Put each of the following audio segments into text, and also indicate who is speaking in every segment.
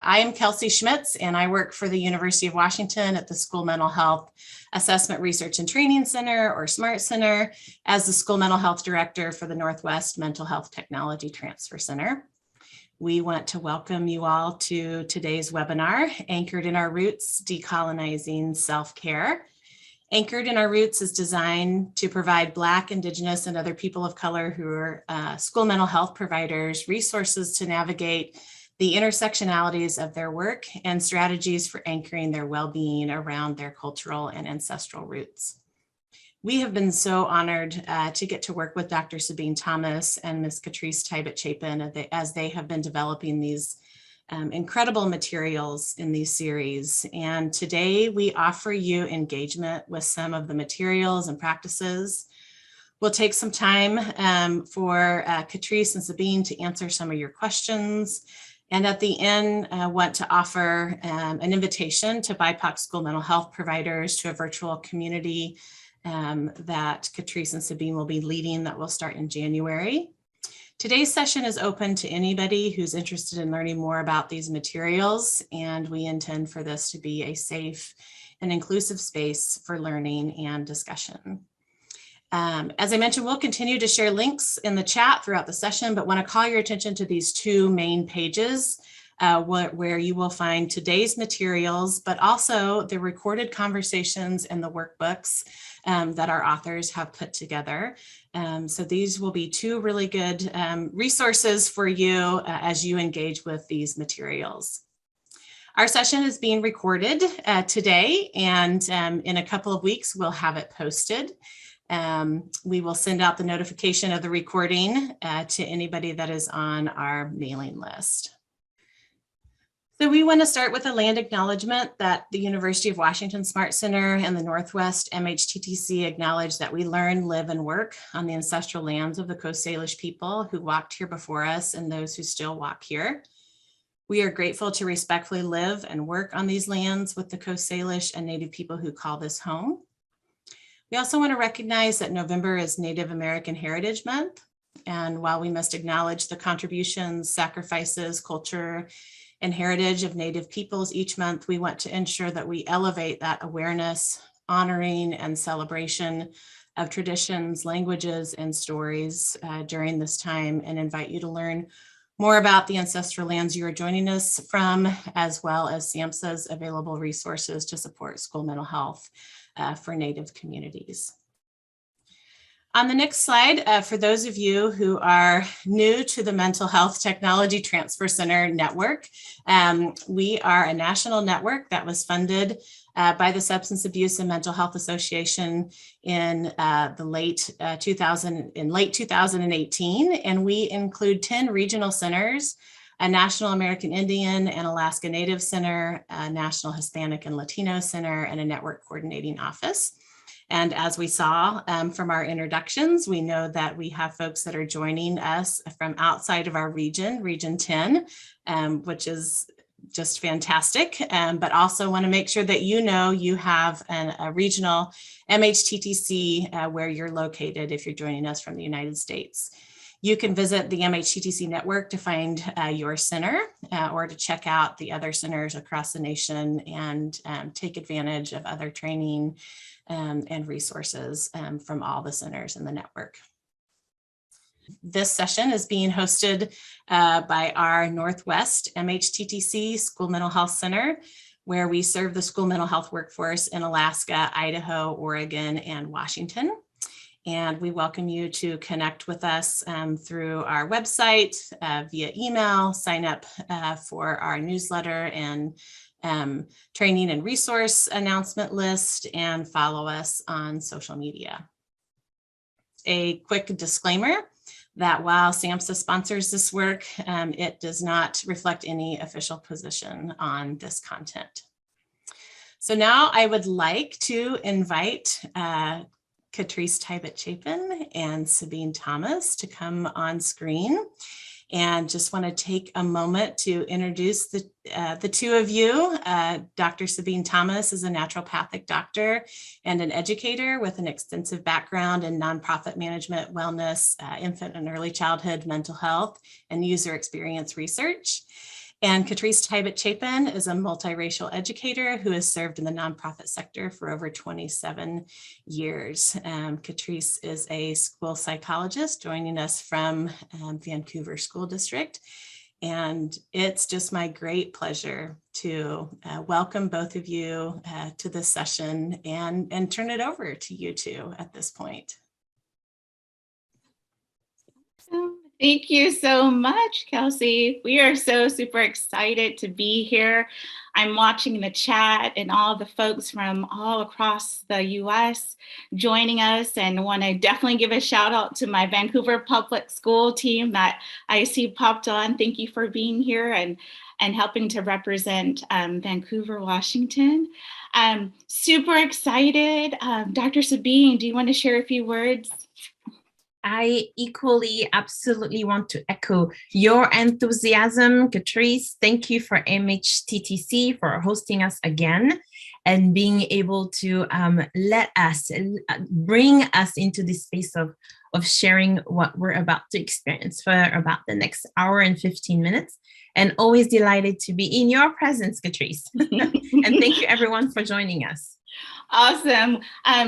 Speaker 1: I am Kelsey Schmitz, and I work for the University of Washington at the School Mental Health Assessment Research and Training Center, or SMART Center, as the School Mental Health Director for the Northwest Mental Health Technology Transfer Center. We want to welcome you all to today's webinar, Anchored in Our Roots, Decolonizing Self-Care. Anchored in Our Roots is designed to provide Black, Indigenous, and other people of color who are school mental health providers resources to navigate the intersectionalities of their work and strategies for anchoring their well-being around their cultural and ancestral roots. We have been so honored to get to work with Dr. Sabine Thomas and Ms. Catrice Tybett-Chapin as they have been developing these incredible materials in these series. And today we offer you engagement with some of the materials and practices. We'll take some time for Catrice and Sabine to answer some of your questions. And at the end, I want to offer an invitation to BIPOC school mental health providers to a virtual community that Catrice and Sabine will be leading that will start in January. Today's session is open to anybody who's interested in learning more about these materials, and we intend for this to be a safe and inclusive space for learning and discussion. As I mentioned, we'll continue to share links in the chat throughout the session, but want to call your attention to these two main pages where you will find today's materials, but also the recorded conversations and the workbooks that our authors have put together. So these will be two really good resources for you as you engage with these materials. Our session is being recorded today, and in a couple of weeks, we'll have it posted. We will send out the notification of the recording to anybody that is on our mailing list. So we want to start with a land acknowledgement that the University of Washington SMART Center and the Northwest MHTTC acknowledge that we learn, live, and work on the ancestral lands of the Coast Salish people who walked here before us and those who still walk here. We are grateful to respectfully live and work on these lands with the Coast Salish and Native people who call this home. We also want to recognize that November is Native American Heritage Month. And while we must acknowledge the contributions, sacrifices, culture, and heritage of Native peoples each month, we want to ensure that we elevate that awareness, honoring, and celebration of traditions, languages, and stories during this time, and invite you to learn more about the ancestral lands you are joining us from, as well as SAMHSA's available resources to support school mental health for Native communities. On the next slide, for those of you who are new to the Mental Health Technology Transfer Center network, we are a national network that was funded by the Substance Abuse and Mental Health Association in late 2018, and we include 10 regional centers, a National American Indian and Alaska Native Center, a National Hispanic and Latino Center, and a network coordinating office. And as we saw from our introductions, we know that we have folks that are joining us from outside of our region, Region 10, which is just fantastic, but also want to make sure that you know you have a regional MHTTC where you're located if you're joining us from the United States. You can visit the MHTTC network to find your center or to check out the other centers across the nation and take advantage of other training and resources from all the centers in the network. This session is being hosted by our Northwest MHTTC School Mental Health Center, where we serve the school mental health workforce in Alaska, Idaho, Oregon, and Washington. And we welcome you to connect with us through our website, via email, sign up for our newsletter and training and resource announcement list, and follow us on social media. A quick disclaimer that while SAMHSA sponsors this work, it does not reflect any official position on this content. So now I would like to invite Catrice Tybett-Chapin and Sabine Thomas to come on screen. And just want to take a moment to introduce the two of you. Dr. Sabine Thomas is a naturopathic doctor and an educator with an extensive background in nonprofit management, wellness, infant and early childhood mental health, and user experience research. And Catrice Tybett Chapin is a multiracial educator who has served in the nonprofit sector for over 27 years. Catrice is a school psychologist joining us from Vancouver School District. And it's just my great pleasure to welcome both of you to this session and turn it over to you two at this point.
Speaker 2: Thank you so much, Kelsey. We are so super excited to be here. I'm watching the chat and all the folks from all across the US joining us, and want to definitely give a shout out to my Vancouver Public School team that I see popped on. Thank you for being here and helping to represent Vancouver, Washington. Super excited. Dr. Sabine, do you want to share a few words?
Speaker 3: I equally absolutely want to echo your enthusiasm, Catrice. Thank you for MHTTC for hosting us again and being able to let us bring us into this space of sharing what we're about to experience for about the next hour and 15 minutes. And always delighted to be in your presence, Catrice. And thank you everyone for joining us.
Speaker 2: Awesome.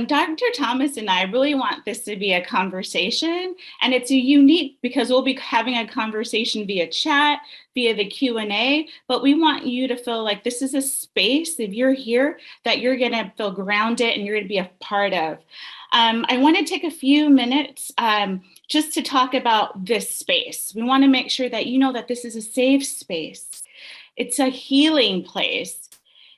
Speaker 2: Dr. Thomas and I really want this to be a conversation, and it's unique because we'll be having a conversation via chat, via the Q&A, but we want you to feel like this is a space, if you're here, that you're going to feel grounded and you're going to be a part of. I want to take a few minutes just to talk about this space. We want to make sure that you know that this is a safe space. It's a healing place.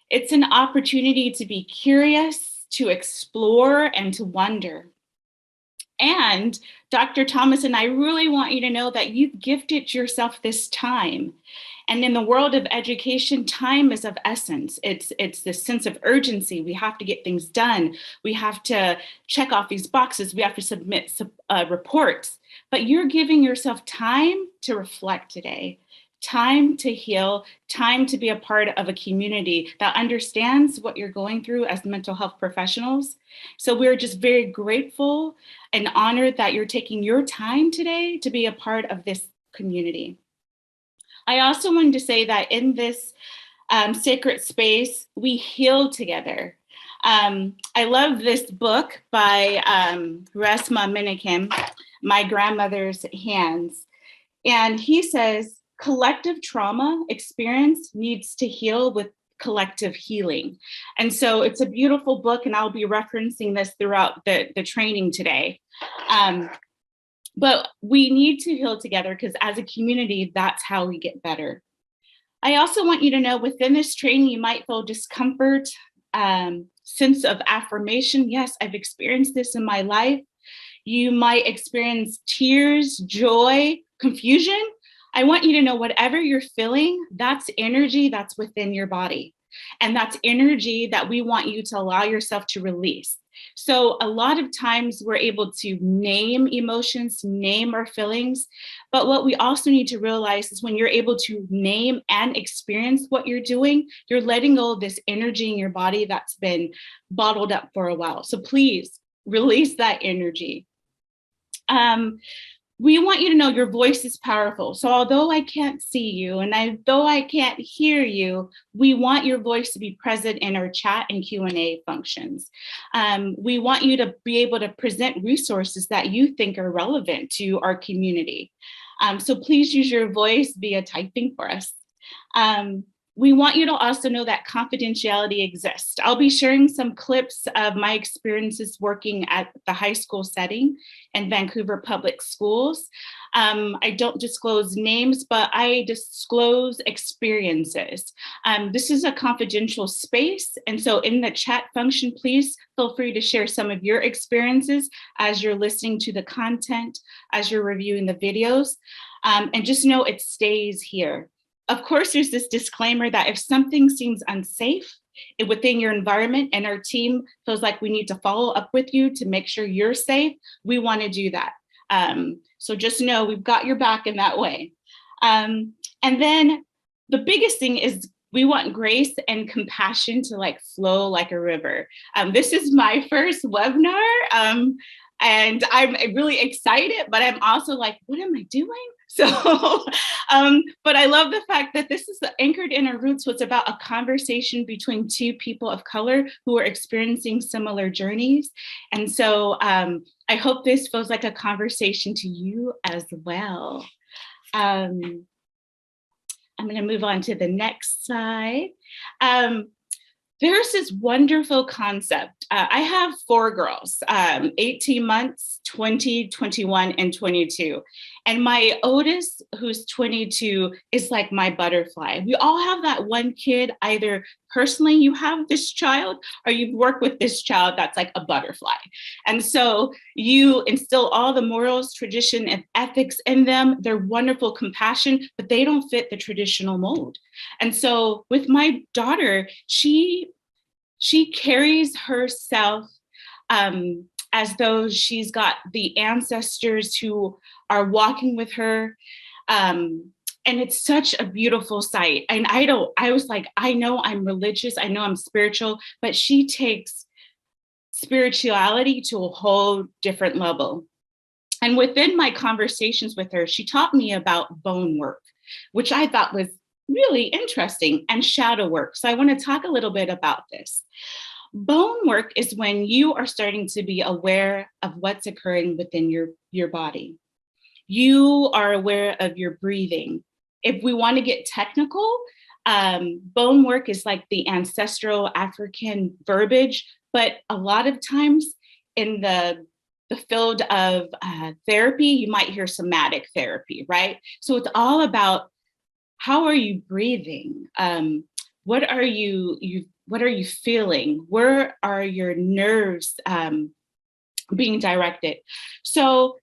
Speaker 2: It's an opportunity to be curious, to explore, and to wonder. And Dr. Thomas and I really want you to know that you've gifted yourself this time. And in the world of education, time is of essence. It's this sense of urgency. We have to get things done. We have to check off these boxes. We have to submit reports. But you're giving yourself time to reflect today. Time to heal, time to be a part of a community that understands what you're going through as mental health professionals. So we're just very grateful and honored that you're taking your time today to be a part of this community. I also wanted to say that in this sacred space, we heal together. I love this book by Resmaa Menakem, My Grandmother's Hands. And he says, collective trauma experience needs to heal with collective healing. And so it's a beautiful book, and I'll be referencing this throughout the training today. But we need to heal together because as a community, that's how we get better. I also want you to know within this training, you might feel discomfort, sense of affirmation. Yes, I've experienced this in my life. You might experience tears, joy, confusion. I want you to know whatever you're feeling, that's energy that's within your body. And that's energy that we want you to allow yourself to release. So a lot of times we're able to name emotions, name our feelings. But what we also need to realize is when you're able to name and experience what you're doing, you're letting go of this energy in your body that's been bottled up for a while. So please release that energy. We want you to know your voice is powerful. So although I can't see you and although I can't hear you, we want your voice to be present in our chat and Q&A functions. We want you to be able to present resources that you think are relevant to our community. So please use your voice via typing for us. We want you to also know that confidentiality exists. I'll be sharing some clips of my experiences working at the high school setting in Vancouver Public Schools. I don't disclose names, but I disclose experiences. This is a confidential space. And so in the chat function, please feel free to share some of your experiences as you're listening to the content, as you're reviewing the videos. And just know it stays here. Of course, there's this disclaimer that if something seems unsafe within your environment and our team feels like we need to follow up with you to make sure you're safe, we want to do that. So just know we've got your back in that way. And then the biggest thing is we want grace and compassion to flow like a river. This is my first webinar. And I'm really excited, but I'm also like, what am I doing? So, but I love the fact that this is anchored in our roots. It's about a conversation between two people of color who are experiencing similar journeys. And so I hope this feels like a conversation to you as well. I'm going to move on to the next slide. There's this wonderful concept. I have 4 girls, 18 months, 20, 21, and 22. And my oldest, who's 22, is like my butterfly. We all have that one kid, either personally you have this child or you've worked with this child that's like a butterfly. And so you instill all the morals, tradition, and ethics in them. They're wonderful, compassion, but they don't fit the traditional mold. And so with my daughter, she carries herself as though she's got the ancestors who are walking with her. And it's such a beautiful sight. And I was like, I know I'm religious, I know I'm spiritual, but she takes spirituality to a whole different level. And within my conversations with her, she taught me about bone work, which I thought was really interesting, and shadow work. So I want to talk a little bit about this. Bone work is when you are starting to be aware of what's occurring within your body. You are aware of your breathing. If we want to get technical, bone work is like the ancestral African verbiage, but a lot of times in the field of therapy, you might hear somatic therapy, right? So it's all about how are you breathing? What are you feeling? Where are your nerves being directed? So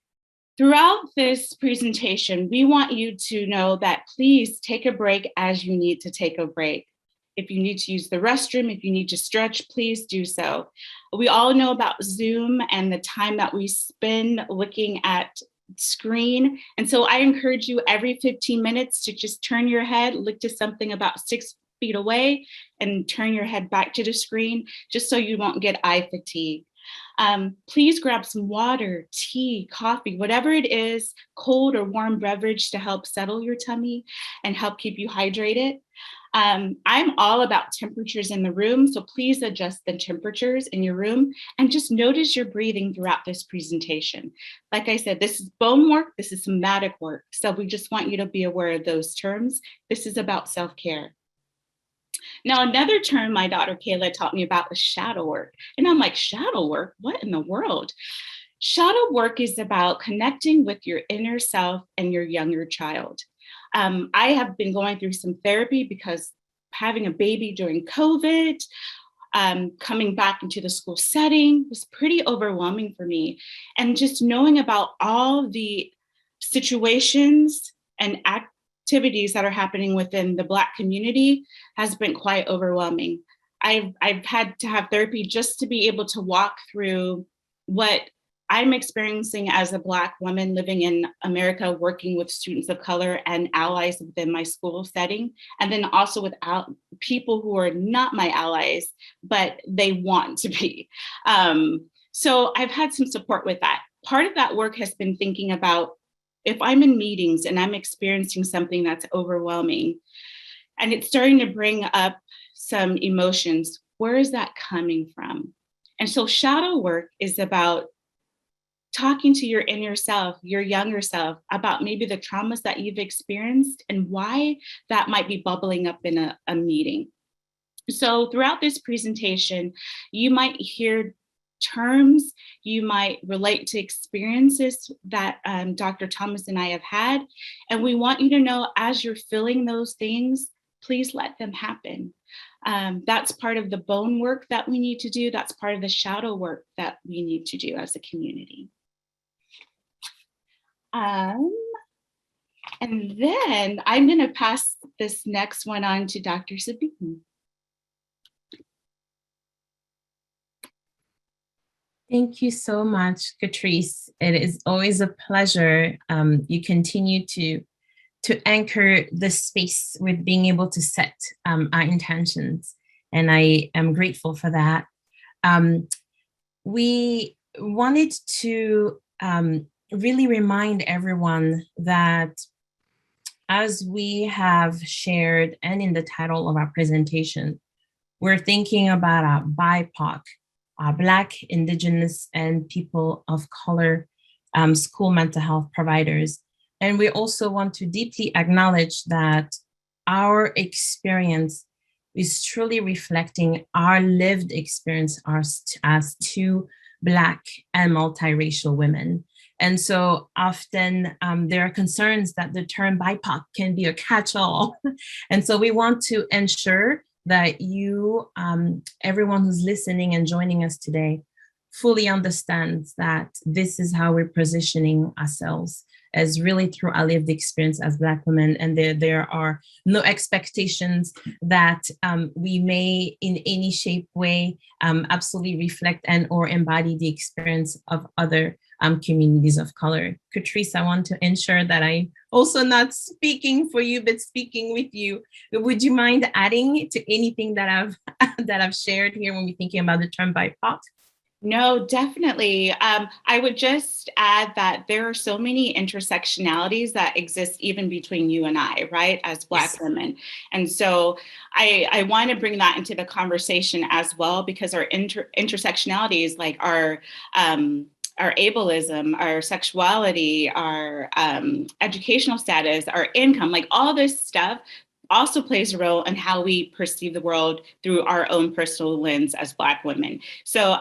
Speaker 2: throughout this presentation, we want you to know that please take a break as you need to take a break. If you need to use the restroom, if you need to stretch, please do so. We all know about Zoom and the time that we spend looking at screen. And so I encourage you every 15 minutes to just turn your head, look to something about 6 feet away, and turn your head back to the screen, just so you won't get eye fatigue. Please grab some water, tea, coffee, whatever it is, cold or warm beverage to help settle your tummy and help keep you hydrated. I'm all about temperatures in the room, so please adjust the temperatures in your room and just notice your breathing throughout this presentation. Like I said, this is bone work, this is somatic work, so we just want you to be aware of those terms. This is about self-care. Now, another term my daughter Kayla taught me about was shadow work. And I'm like, shadow work? What in the world? Shadow work is about connecting with your inner self and your younger child. I have been going through some therapy because having a baby during COVID, coming back into the school setting was pretty overwhelming for me. And just knowing about all the situations and activities that are happening within the Black community has been quite overwhelming. I've had to have therapy just to be able to walk through what I'm experiencing as a Black woman living in America, working with students of color and allies within my school setting, and then also with people who are not my allies, but they want to be. So I've had some support with that. Part of that work has been thinking about if I'm in meetings and I'm experiencing something that's overwhelming and it's starting to bring up some emotions, where is that coming from? And so shadow work is about talking to your inner self, your younger self, about maybe the traumas that you've experienced and why that might be bubbling up in a meeting. So throughout this presentation, you might hear terms, you might relate to experiences that Dr. Thomas and I have had. And we want you to know, as you're feeling those things, please let them happen. That's part of the bone work that we need to do. That's part of the shadow work that we need to do as a community. And then I'm going to pass this next one on to Dr. Sabine.
Speaker 3: Thank you so much, Catrice. It is always a pleasure. You continue to anchor the space with being able to set our intentions. And I am grateful for that. We wanted to really remind everyone that as we have shared and in the title of our presentation, we're thinking about our BIPOC, our Black, Indigenous, and people of color school mental health providers. And we also want to deeply acknowledge that our experience is truly reflecting our lived experience as two Black and multiracial women. And so often there are concerns that the term BIPOC can be a catch-all. And so we want to ensure that you, everyone who's listening and joining us today, fully understands that this is how we're positioning ourselves, as really through our lived experience as Black women. And there are no expectations that we may in any shape, way, absolutely reflect and or embody the experience of other communities of color. Catrice, I want to ensure that I'm also not speaking for you, but speaking with you. Would you mind adding to anything that I've shared here when we're thinking about the term BIPOC?
Speaker 2: No, definitely. I would just add that there are so many intersectionalities that exist even between you and I, right, as Black women. And so I want to bring that into the conversation as well, because our intersectionalities, like our ableism, our sexuality, our educational status, our income, like all this stuff also plays a role in how we perceive the world through our own personal lens as Black women. So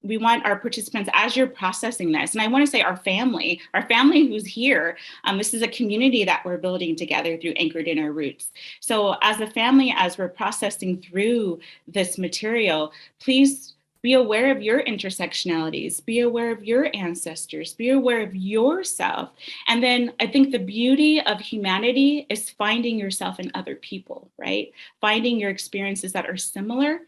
Speaker 2: we want our participants, as you're processing this, and I want to say our family who's here, this is a community that we're building together through Anchored in Our Roots. So as a family, as we're processing through this material, please be aware of your intersectionalities, be aware of your ancestors, be aware of yourself. And then I think the beauty of humanity is finding yourself in other people, right? Finding your experiences that are similar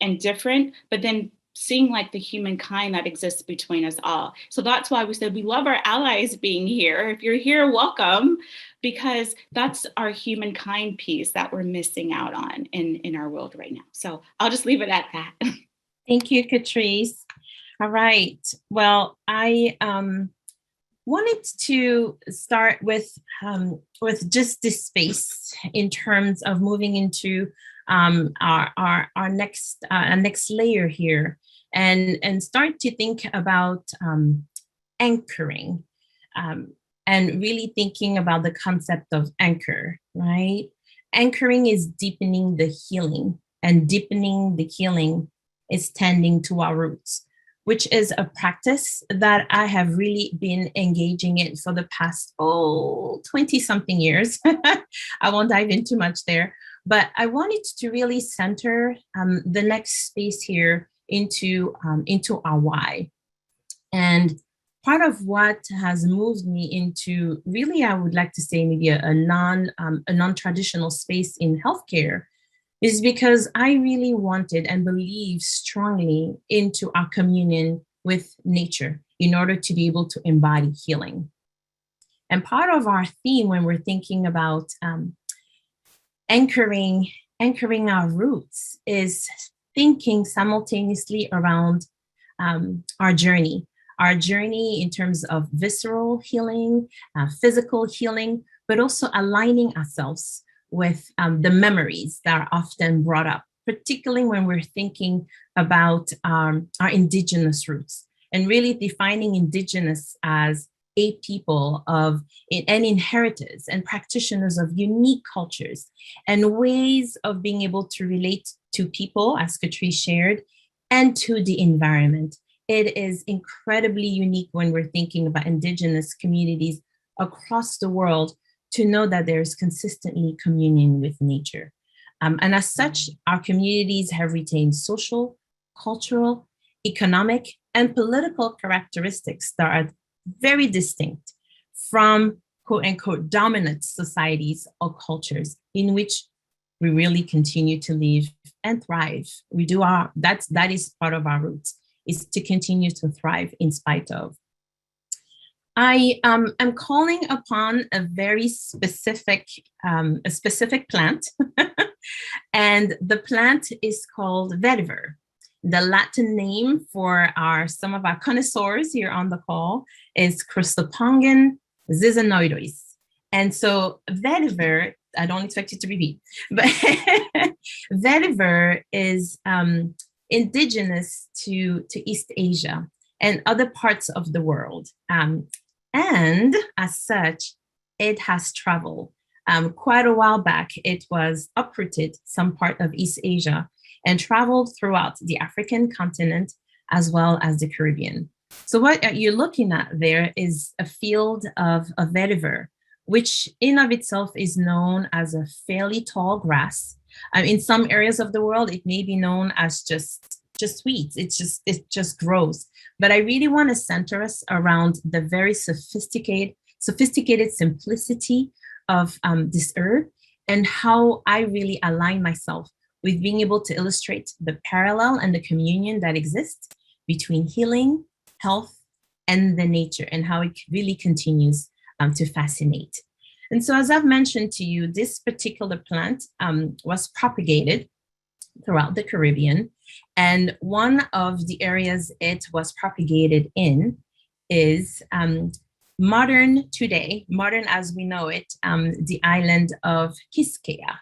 Speaker 2: and different, but then seeing like the humankind that exists between us all. So that's why we said we love our allies being here. If you're here, welcome, because that's our humankind piece that we're missing out on in our world right now. So I'll just leave it at that.
Speaker 3: Thank you, Catrice. All right. Well, I wanted to start with just this space in terms of moving into our next layer here, and start to think about anchoring, and really thinking about the concept of anchor, right? Anchoring is deepening the healing, and deepening the healing is tending to our roots, which is a practice that I have really been engaging in for the past 20-something years. I won't dive in too much there, but I wanted to really center the next space here into our why. And part of what has moved me into really, I would like to say maybe a non-traditional space in healthcare is because I really wanted and believe strongly into our communion with nature in order to be able to embody healing. And part of our theme when we're thinking about anchoring our roots is thinking simultaneously around our journey in terms of visceral healing, physical healing, but also aligning ourselves with the memories that are often brought up, particularly when we're thinking about our indigenous roots, and really defining indigenous as a people of and inheritors and practitioners of unique cultures and ways of being able to relate to people, as Catrice shared, and to the environment. It is incredibly unique when we're thinking about indigenous communities across the world to know that there's consistently communion with nature. And as such, our communities have retained social, cultural, economic, and political characteristics that are very distinct from quote unquote dominant societies or cultures in which we really continue to live and thrive. That is part of our roots, is to continue to thrive in spite of. I am calling upon a very specific plant, and the plant is called vetiver. The Latin name for some of our connoisseurs here on the call is Crystopongon zizanoides, And so vetiver, I don't expect you to repeat, but vetiver is indigenous to East Asia and other parts of the world. And as such, it has traveled. Quite a while back, it was uprooted some part of East Asia and traveled throughout the African continent as well as the Caribbean. So what you're looking at there is a field of a vetiver, which in of itself is known as a fairly tall grass. In some areas of the world, it may be known as just weeds. It just grows. But I really want to center us around the very sophisticated simplicity of this herb and how I really align myself with being able to illustrate the parallel and the communion that exists between healing, health, and the nature, and how it really continues to fascinate. And so, as I've mentioned to you, this particular plant was propagated throughout the Caribbean. And one of the areas it was propagated in is modern as we know it, the island of Quisqueya.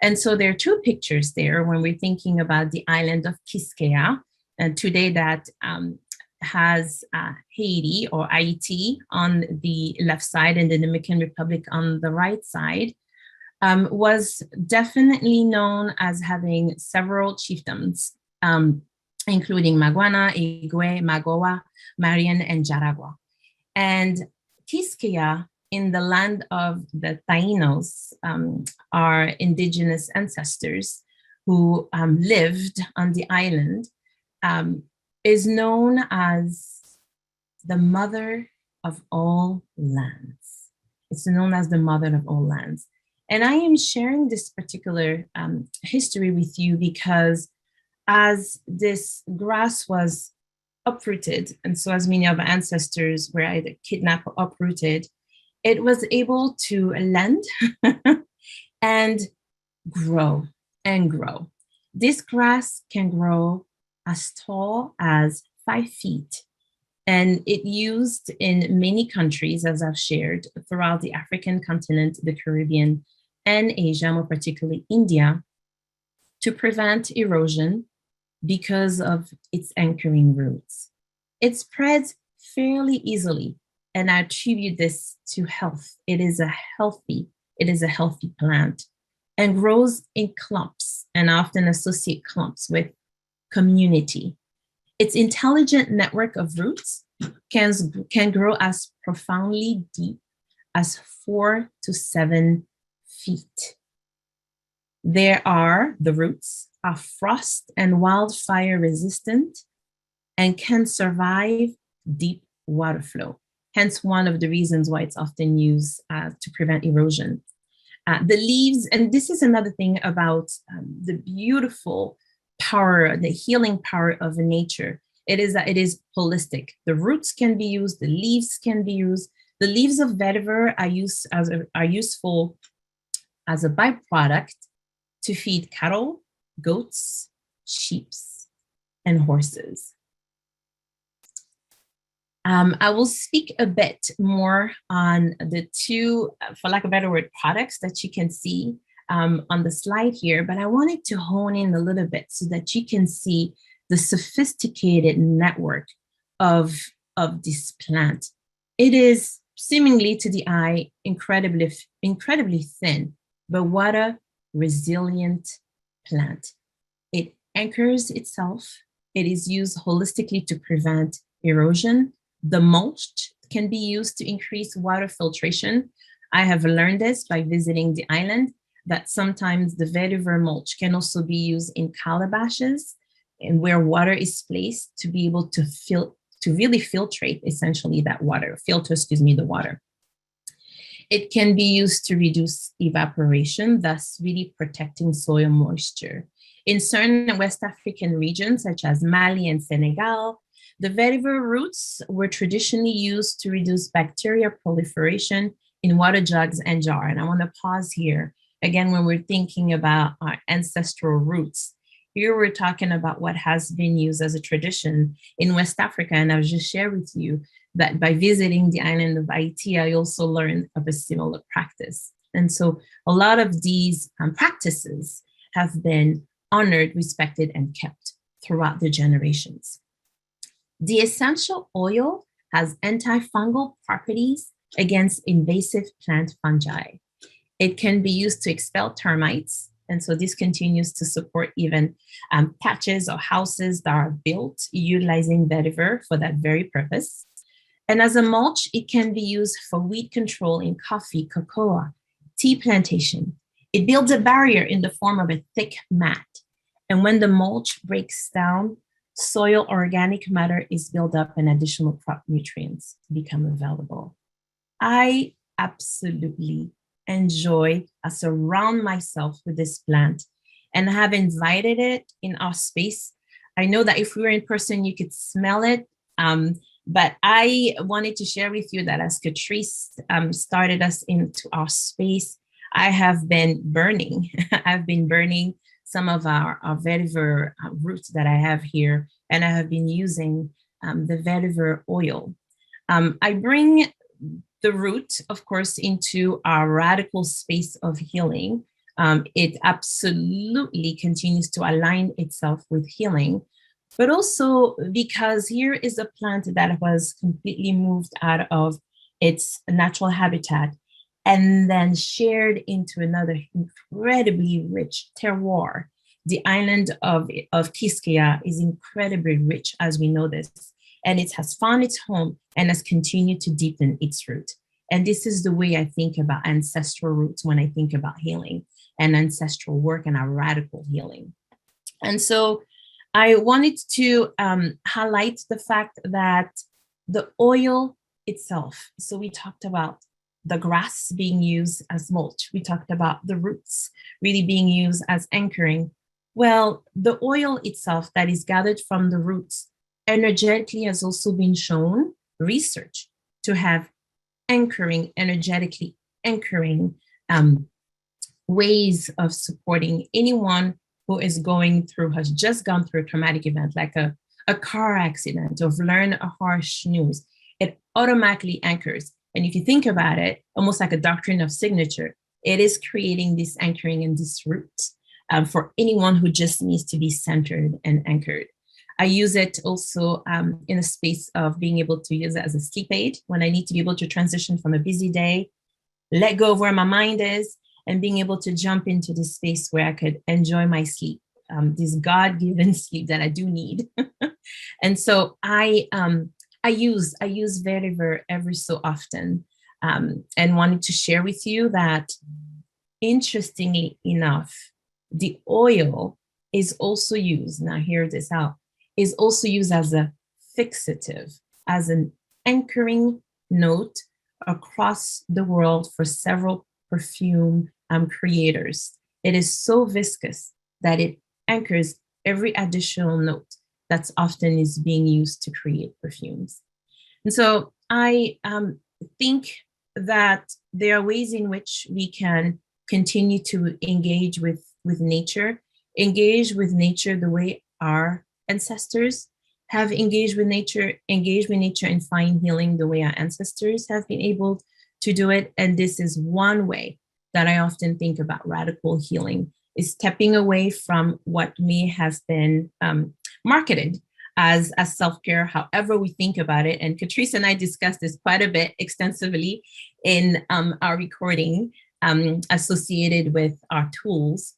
Speaker 3: And so there are two pictures there when we're thinking about the island of Quisqueya, and today that has Haiti or Haiti on the left side and the Dominican Republic on the right side, was definitely known as having several chieftains, including Maguana, Igwe, Magoa, Marian, and Jaragua. And Quisqueya, in the land of the Tainos, our indigenous ancestors who lived on the island, is known as the mother of all lands. It's known as the mother of all lands. And I am sharing this particular history with you because as this grass was uprooted, and so as many of our ancestors were either kidnapped or uprooted, it was able to lend and grow and grow. This grass can grow as tall as 5 feet. And it used in many countries, as I've shared, throughout the African continent, the Caribbean, and Asia, more particularly India, to prevent erosion because of its anchoring roots. It spreads fairly easily, and I attribute this to health. It is a healthy plant and grows in clumps, and I often associate clumps with community. Its intelligent network of roots can grow as profoundly deep as 4 to 7 feet. The roots are frost and wildfire resistant and can survive deep water flow. Hence, one of the reasons why it's often used to prevent erosion. The leaves, and this is another thing about the beautiful power, the healing power of nature. It is that it is holistic. The roots can be used, the leaves can be used. The leaves of vetiver are useful as a byproduct to feed cattle, goats, sheep, and horses. I will speak a bit more on the two, for lack of a better word, products that you can see on the slide here, but I wanted to hone in a little bit so that you can see the sophisticated network of this plant. It is seemingly to the eye incredibly thin, but what a resilient plant. It anchors itself. It is used holistically to prevent erosion. The mulch can be used to increase water filtration. I have learned this by visiting the island, that sometimes the vetiver mulch can also be used in calabashes and where water is placed to be able to really filtrate essentially that water, the water. It can be used to reduce evaporation, thus really protecting soil moisture. In certain West African regions, such as Mali and Senegal, the vetiver roots were traditionally used to reduce bacteria proliferation in water jugs and jars. And I want to pause here. Again, when we're thinking about our ancestral roots, here we're talking about what has been used as a tradition in West Africa. And I'll just share with you that by visiting the island of Haiti, I also learned of a similar practice. And so a lot of these practices have been honored, respected, and kept throughout the generations. The essential oil has antifungal properties against invasive plant fungi. It can be used to expel termites. And so this continues to support even patches or houses that are built utilizing vetiver for that very purpose. And as a mulch, it can be used for weed control in coffee, cocoa, tea plantation. It builds a barrier in the form of a thick mat. And when the mulch breaks down, soil organic matter is built up and additional crop nutrients become available. I absolutely enjoy, I surround myself with this plant and have invited it in our space. I know that if we were in person, you could smell it. But I wanted to share with you that as Catrice started us into our space, I have been burning. I've been burning some of our vetiver roots that I have here, and I have been using the vetiver oil. I bring the root, of course, into our radical space of healing. It absolutely continues to align itself with healing, but also because here is a plant that was completely moved out of its natural habitat and then shared into another incredibly rich terroir. The island of Quisqueya is incredibly rich, as we know this, and it has found its home and has continued to deepen its root. And this is the way I think about ancestral roots when I think about healing and ancestral work and our radical healing. And so I wanted to highlight the fact that the oil itself, so we talked about the grass being used as mulch. We talked about the roots really being used as anchoring. Well, the oil itself that is gathered from the roots energetically has also been shown, research, to have energetically anchoring ways of supporting anyone who is has just gone through a traumatic event, like a car accident, or learned a harsh news. It automatically anchors. And if you think about it, almost like a doctrine of signature, it is creating this anchoring and this root for anyone who just needs to be centered and anchored. I use it also in a space of being able to use it as a sleep aid when I need to be able to transition from a busy day, let go of where my mind is, and being able to jump into this space where I could enjoy my sleep, this God-given sleep that I do need. And so I use vetiver every so often, and wanted to share with you that, interestingly enough, the oil is also used, now hear this out, is also used as a fixative, as an anchoring note across the world for several perfume creators. It is so viscous that it anchors every additional note that's often is being used to create perfumes. And so I think that there are ways in which we can continue to engage with nature the way our ancestors have engaged with nature and find healing the way our ancestors have been able to do it. And this is one way that I often think about radical healing, is stepping away from what may have been marketed as self-care, however we think about it. And Catrice and I discussed this quite a bit extensively in our recording associated with our tools.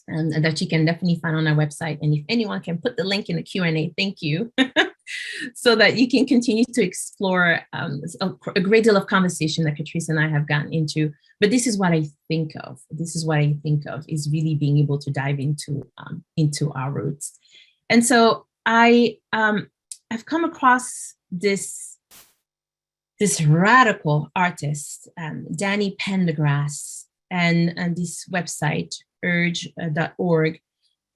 Speaker 3: That you can definitely find on our website. And if anyone can put the link in the Q&A, thank you, so that you can continue to explore a great deal of conversation that Catrice and I have gotten into. But this is what I think of. This is what I think of is really being able to dive into our roots. And so I've come across this radical artist, Danny Pendergrass, and this website, urge.org,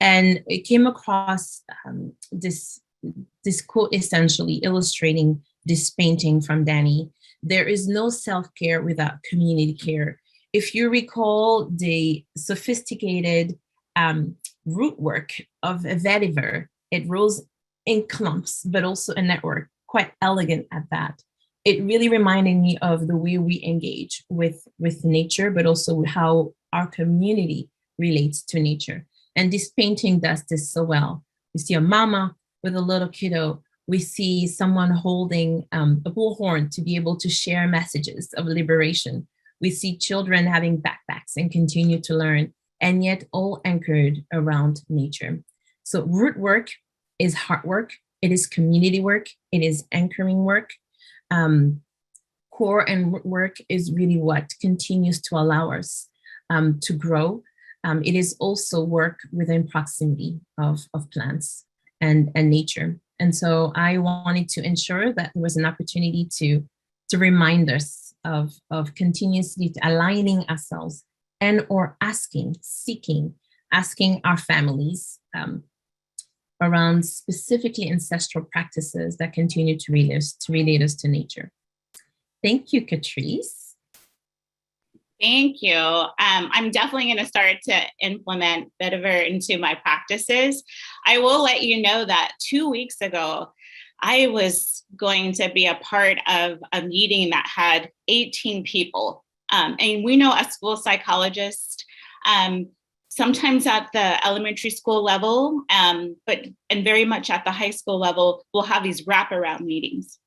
Speaker 3: and it came across this quote essentially illustrating this painting from Danny. There is no self-care without community care. If you recall the sophisticated root work of a vetiver, it rose in clumps, but also a network, quite elegant at that. it really reminded me of the way we engage with nature, but also how our community relates to nature. And this painting does this so well. We see a mama with a little kiddo. We see someone holding a bullhorn to be able to share messages of liberation. We see children having backpacks and continue to learn, and yet all anchored around nature. So root work is hard work. It is community work. It is anchoring work. Core and root work is really what continues to allow us to grow. It is also work within proximity of plants and nature. And so I wanted to ensure that there was an opportunity to remind us of continuously aligning ourselves and or asking our families around specifically ancestral practices that continue to relate us to nature. Thank you, Catrice.
Speaker 2: Thank you. I'm definitely going to start to implement vetiver into my practices. I will let you know that 2 weeks ago, I was going to be a part of a meeting that had 18 people. And we know as school psychologists, sometimes at the elementary school level, but very much at the high school level, we'll have these wraparound meetings.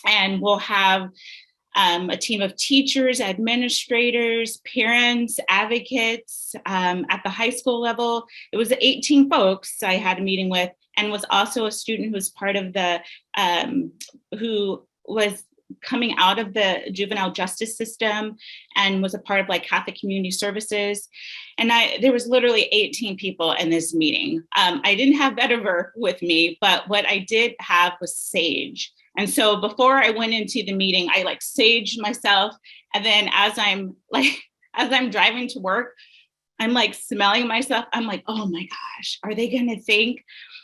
Speaker 2: And we'll have a team of teachers, administrators, parents, advocates. At the high school level, it was 18 folks I had a meeting with, and was also a student who was part of the, who was coming out of the juvenile justice system and was a part of like Catholic Community Services. And there was literally 18 people in this meeting. I didn't have vetiver with me, but what I did have was sage. And so before I went into the meeting, I like saged myself. And then as I'm driving to work, I'm like smelling myself. I'm like, oh my gosh, are they going to think?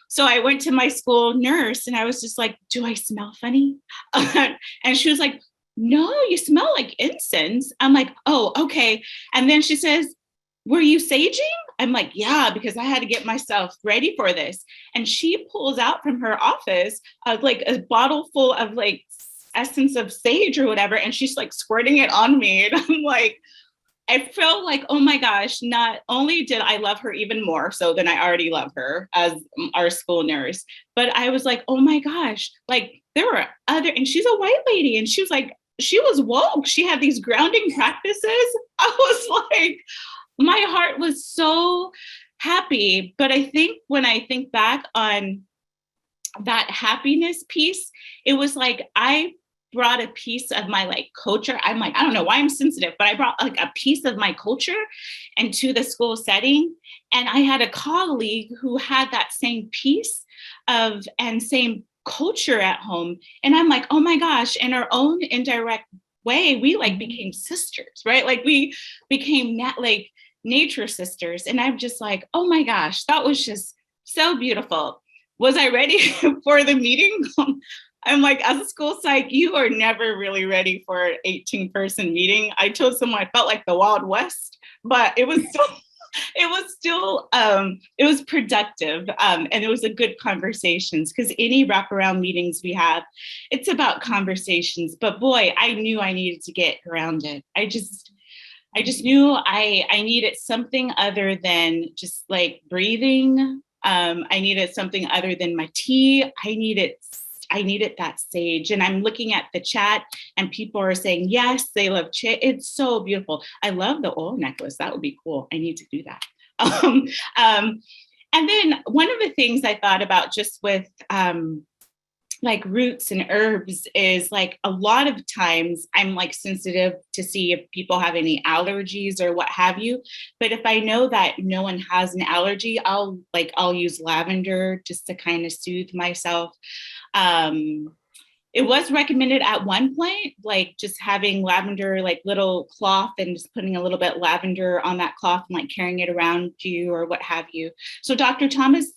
Speaker 2: So I went to my school nurse and I was just like, do I smell funny? And she was like, no, you smell like incense. I'm like, oh, okay. And then she says, were you saging? I'm like, yeah, because I had to get myself ready for this. And she pulls out from her office like a bottle full of like essence of sage or whatever. And she's like squirting it on me. And I'm like, I felt like, oh my gosh, not only did I love her even more so than I already love her as our school nurse, but I was like, oh my gosh, like there were other, and she's a white lady and she was like, she was woke. She had these grounding practices. I was like, my heart was so happy. But I think when I think back on that happiness piece, it was like, I brought a piece of my like culture. I'm like, I don't know why I'm sensitive, but I brought like a piece of my culture into the school setting. And I had a colleague who had that same piece of and same culture at home. And I'm like, oh my gosh, in our own indirect way, we like became sisters, right? Like we became like nature sisters. And I'm just like, oh my gosh, that was just so beautiful. Was I ready for the meeting? I'm like, as a school psych, you are never really ready for an 18-person meeting. I told someone I felt like the Wild West, but it was still, it was productive. And it was a good conversations, because any wraparound meetings we have, it's about conversations. But boy, I knew I needed to get grounded. I just knew I needed something other than just like breathing. I needed something other than my tea. I needed that sage. And I'm looking at the chat and people are saying, yes, they love it's so beautiful. I love the oil necklace. That would be cool. I need to do that. And then one of the things I thought about just with like roots and herbs is like a lot of times I'm like sensitive to see if people have any allergies or what have you. But if I know that no one has an allergy, I'll use lavender just to kind of soothe myself. It was recommended at one point, like just having lavender, like little cloth and just putting a little bit lavender on that cloth and like carrying it around you or what have you. So Dr. Thomas,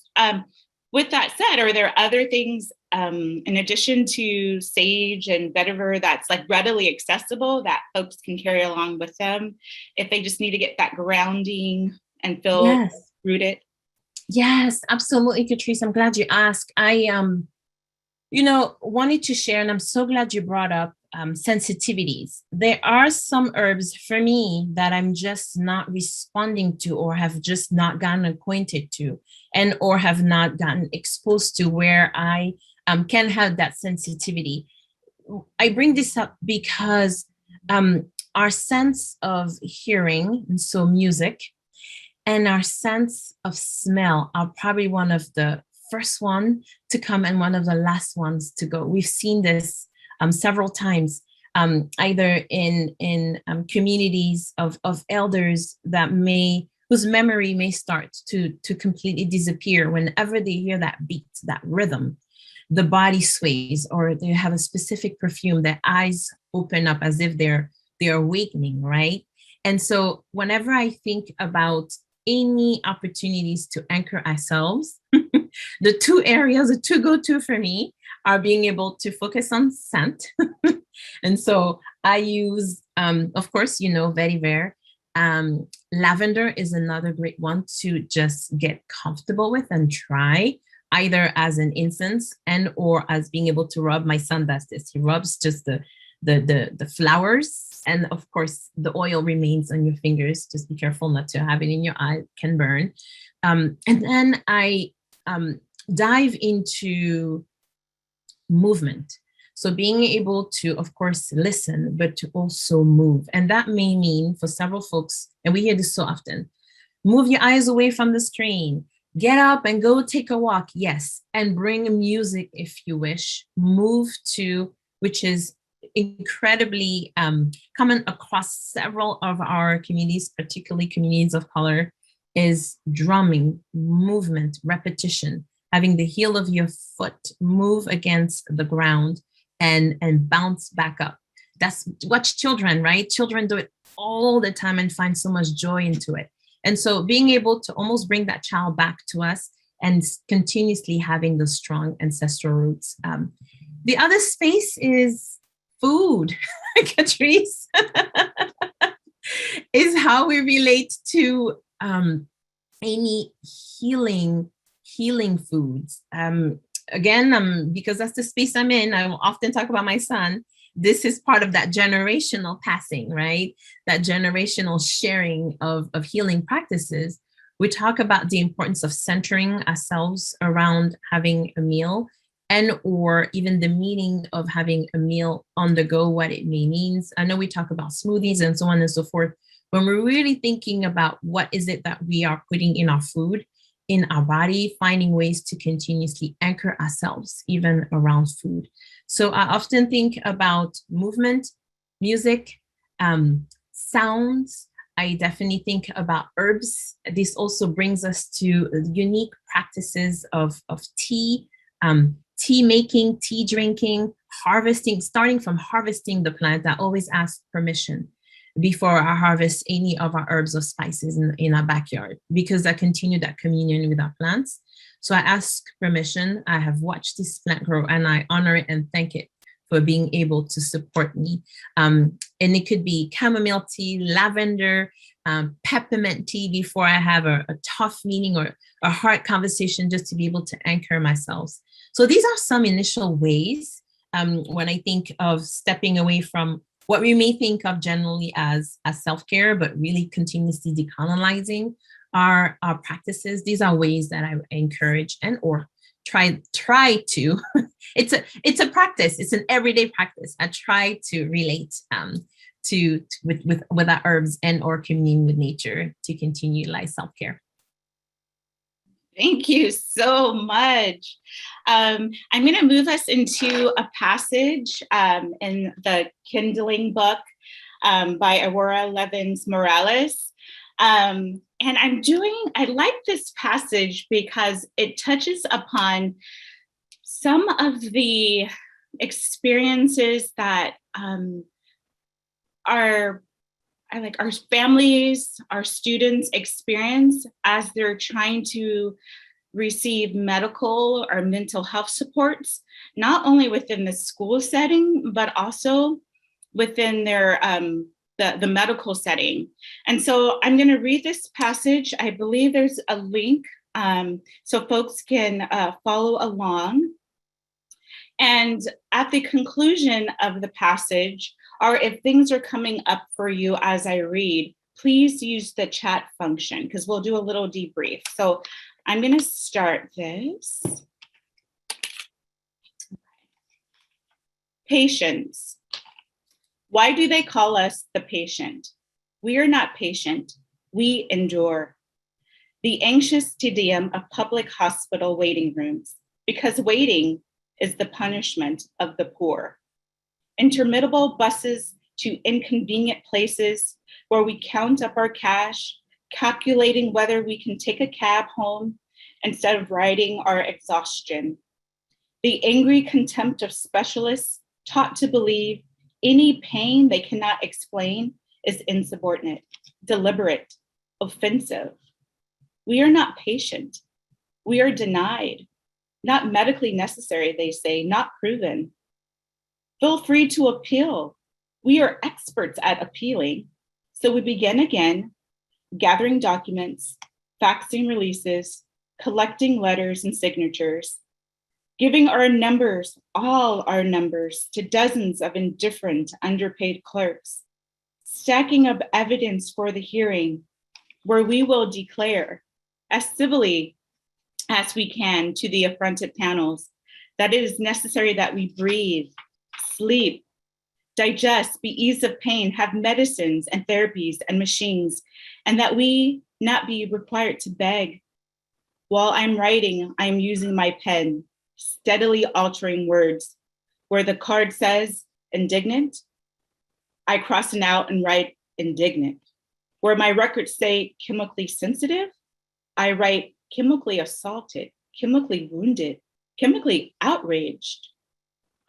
Speaker 2: with that said, are there other things in addition to sage and vetiver that's like readily accessible that folks can carry along with them if they just need to get that grounding and feel rooted?
Speaker 3: Yes, absolutely, Catrice. I'm glad you asked. I wanted to share, and I'm so glad you brought up sensitivities. There are some herbs for me that I'm just not responding to, or have just not gotten acquainted to, and or have not gotten exposed to, where I can have that sensitivity. I bring this up because our sense of hearing, and so music, and our sense of smell are probably one of the first one to come and one of the last ones to go. We've seen this several times, either in communities of elders whose memory may start to completely disappear whenever they hear that beat, that rhythm. The body sways, or they have a specific perfume. Their eyes open up as if they're awakening, right? And so whenever I think about any opportunities to anchor ourselves, the two go-to for me are being able to focus on scent. And so I use, of course, vetiver. Lavender is another great one to just get comfortable with and try, either as an incense and or as being able to rub. My son does this. He rubs just the flowers, and of course the oil remains on your fingers. Just be careful not to have it in your eye, it can burn. And then I dive into movement. So being able to, of course, listen, but to also move. And that may mean for several folks, and we hear this so often, move your eyes away from the screen, get up and go take a walk. Yes. And bring music if you wish. Move to, which is incredibly common across several of our communities, particularly communities of color, is drumming, movement, repetition, having the heel of your foot move against the ground and bounce back up. That's watch children, right? Children do it all the time and find so much joy into it. And so being able to almost bring that child back to us and continuously having those strong ancestral roots. The other space is food, Catrice, is how we relate to any healing foods. Again, because that's the space I'm in, I will often talk about my son. This is part of that generational passing, right? That generational sharing of healing practices. We talk about the importance of centering ourselves around having a meal, and or even the meaning of having a meal on the go, what it may means. I know we talk about smoothies and so on and so forth. When we're really thinking about what is it that we are putting in our food, in our body, finding ways to continuously anchor ourselves, even around food. So I often think about movement, music, sounds. I definitely think about herbs. This also brings us to unique practices of tea, tea making, tea drinking, harvesting, starting from harvesting the plant. I always ask permission before I harvest any of our herbs or spices in our backyard, because I continue that communion with our plants. So I ask permission. I have watched this plant grow, and I honor it and thank it for being able to support me. And it could be chamomile tea, lavender, peppermint tea before I have a tough meeting or a hard conversation, just to be able to anchor myself. So these are some initial ways when I think of stepping away from what we may think of generally as self-care, but really continuously decolonizing our practices. These are ways that I encourage and or try to, it's a practice, it's an everyday practice. I try to relate with our herbs and or communing with nature to continue to utilize self-care.
Speaker 2: Thank you so much. I'm going to move us into a passage in the Kindling book by Aurora Levins Morales. And I like this passage because it touches upon some of the experiences that our families, our students experience as they're trying to receive medical or mental health supports, not only within the school setting, but also within their the medical setting. And so I'm going to read this passage. I believe there's a link so folks can follow along. And at the conclusion of the passage, or if things are coming up for you as I read, please use the chat function because we'll do a little debrief. So I'm going to start this. Patience. Why do they call us the patient? We are not patient. We endure. The anxious tedium of public hospital waiting rooms, because waiting is the punishment of the poor. Interminable buses to inconvenient places where we count up our cash, calculating whether we can take a cab home instead of riding our exhaustion. The angry contempt of specialists taught to believe any pain they cannot explain is insubordinate, deliberate, offensive. We are not patient. We are denied. Not medically necessary, they say, not proven. Feel free to appeal. We are experts at appealing. So we begin again, gathering documents, faxing releases, collecting letters and signatures, giving our numbers, all our numbers, to dozens of indifferent, underpaid clerks, stacking up evidence for the hearing where we will declare as civilly as we can to the affronted panels that it is necessary that we breathe, sleep, digest, be eased of pain, have medicines and therapies and machines, and that we not be required to beg. While I'm writing, I'm using my pen, steadily altering words. Where the card says indignant, I cross it out and write indignant. Where my records say chemically sensitive, I write chemically assaulted, chemically wounded, chemically outraged.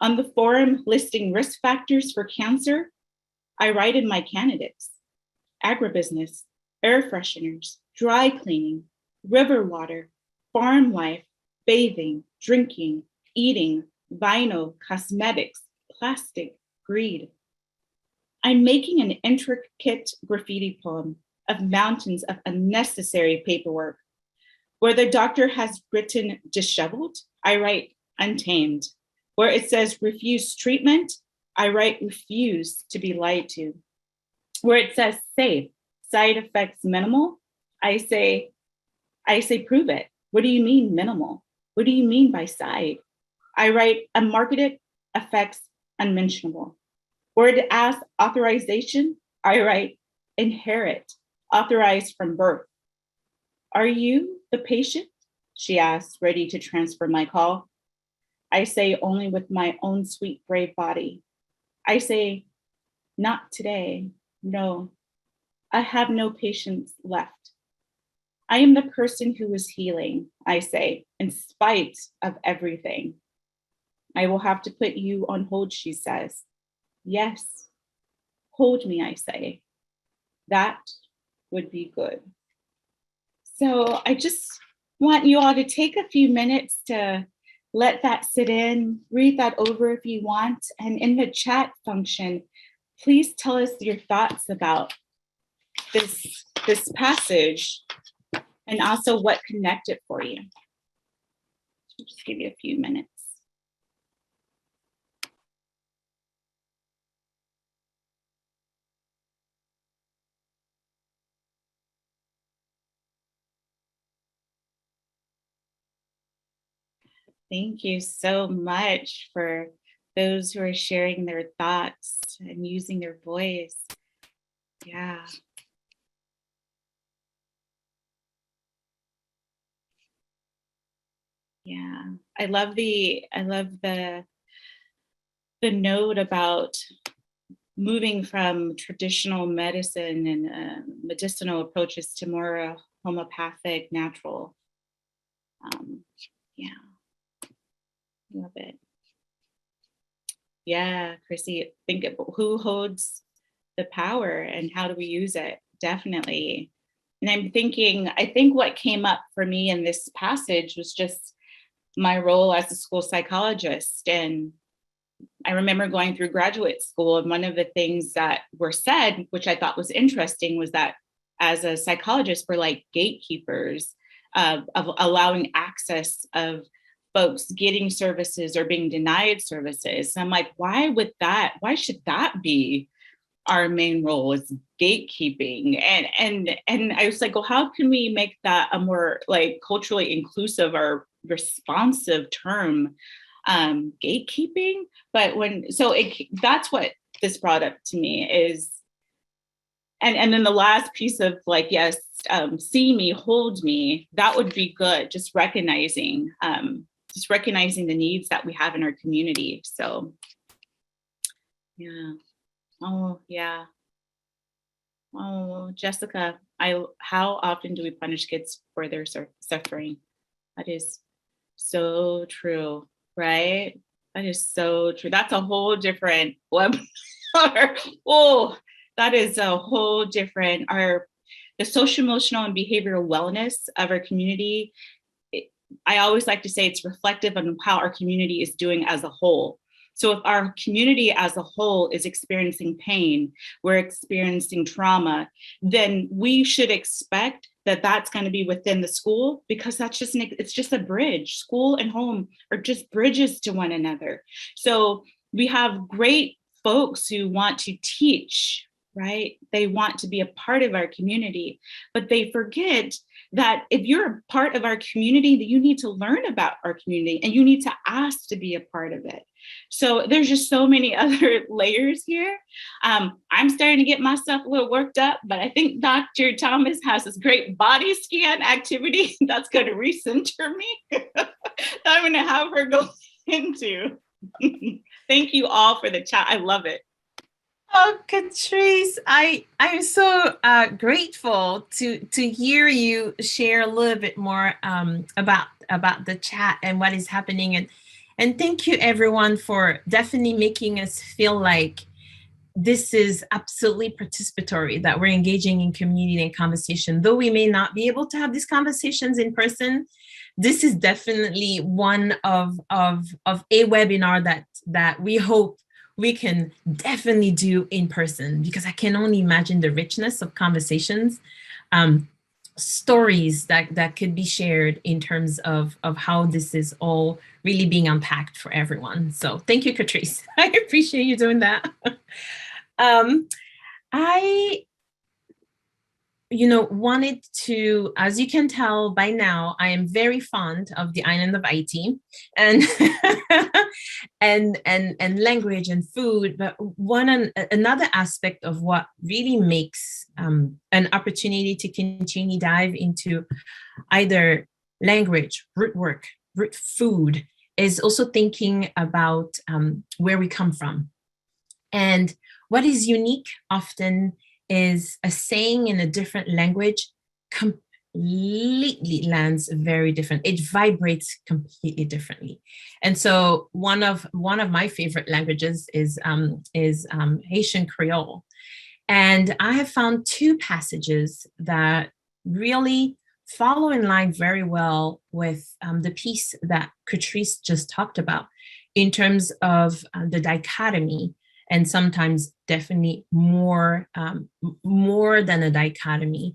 Speaker 2: On the form listing risk factors for cancer, I write in my candidates: agribusiness, air fresheners, dry cleaning, river water, farm life, bathing, drinking, eating, vinyl, cosmetics, plastic, greed. I'm making an intricate graffiti poem of mountains of unnecessary paperwork. Where the doctor has written disheveled, I write untamed. Where it says refuse treatment, I write refuse to be lied to. Where it says safe, side effects minimal, I say prove it. What do you mean minimal? What do you mean by side? I write unmarketed effects unmentionable. Where it asks authorization, I write inherit, authorized from birth. Are you the patient? She asks, ready to transfer my call. I say only with my own sweet, brave body. I say, not today, no. I have no patience left. I am the person who is healing, I say, in spite of everything. I will have to put you on hold, she says. Yes, hold me, I say. That would be good. So I just want you all to take a few minutes to let that sit in, read that over if you want. And in the chat function, please tell us your thoughts about this passage and also what connected for you. I'll just give you a few minutes. Thank you so much for those who are sharing their thoughts and using their voice. Yeah. Yeah. I love the note about moving from traditional medicine and medicinal approaches to more homeopathic, natural. Yeah. Love it. Yeah, Chrissy, think about who holds the power and how do we use it? Definitely. And I'm thinking, I think what came up for me in this passage was just my role as a school psychologist. And I remember going through graduate school, and one of the things that were said, which I thought was interesting, was that as a psychologist, we're like gatekeepers of allowing access of folks getting services or being denied services. And I'm like, why should that be our main role, is gatekeeping? And I was like, well, how can we make that a more like culturally inclusive or responsive term, gatekeeping? But that's what this brought up to me is, and then the last piece of like, yes, see me, hold me, that would be good. Just recognizing the needs that we have in our community. So, yeah. Oh, yeah. Oh, Jessica, how often do we punish kids for their suffering? That is so true, right? That is so true. That's a whole different webinar. Oh, that is a whole different, the social, emotional, and behavioral wellness of our community. I always like to say it's reflective on how our community is doing as a whole. So if our community as a whole is experiencing pain, we're experiencing trauma, then we should expect that that's going to be within the school, because it's just a bridge. School and home are just bridges to one another. So we have great folks who want to teach, right? They want to be a part of our community, but they forget that if you're a part of our community, that you need to learn about our community and you need to ask to be a part of it. So there's just so many other layers here. I'm starting to get myself a little worked up, but I think Dr. Thomas has this great body scan activity that's going to recenter me. That I'm going to have her go into. Thank you all for the chat. I love it.
Speaker 3: Oh, Catrice, I'm so grateful to hear you share a little bit more about the chat and what is happening, and thank you everyone for definitely making us feel like this is absolutely participatory, that we're engaging in community and conversation. Though we may not be able to have these conversations in person, this is definitely one of a webinar that we hope we can definitely do in person, because I can only imagine the richness of conversations, stories that could be shared in terms of how this is all really being unpacked for everyone. So thank you, Catrice. I appreciate you doing that. I wanted to, as you can tell by now, I am very fond of the island of Haiti and and language and food. But another aspect of what really makes an opportunity to continue dive into either language, root work, root food, is also thinking about where we come from. And what is unique often is a saying in a different language completely lands very different. It vibrates completely differently. And so one of my favorite languages is Haitian Creole. And I have found two passages that really follow in line very well with the piece that Catrice just talked about in terms of the dichotomy, and sometimes definitely more than a dichotomy,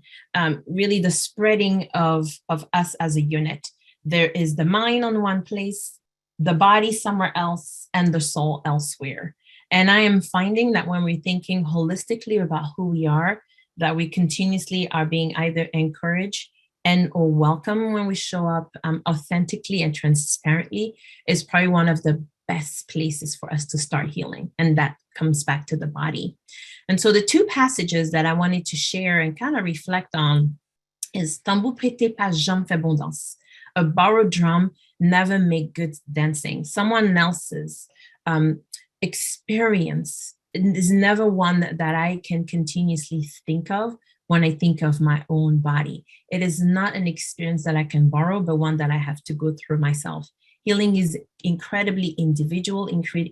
Speaker 3: really the spreading of us as a unit. There is the mind on one place, the body somewhere else, and the soul elsewhere. And I am finding that when we're thinking holistically about who we are, that we continuously are being either encouraged or welcome when we show up authentically and transparently, is probably one of the best places for us to start healing. And that comes back to the body. And so the two passages that I wanted to share and kind of reflect on is Tambour prêté pas jamais fait bon danse. A borrowed drum never make good dancing. Someone else's experience is never one that I can continuously think of when I think of my own body. It is not an experience that I can borrow, but one that I have to go through myself. Healing is incredibly individual.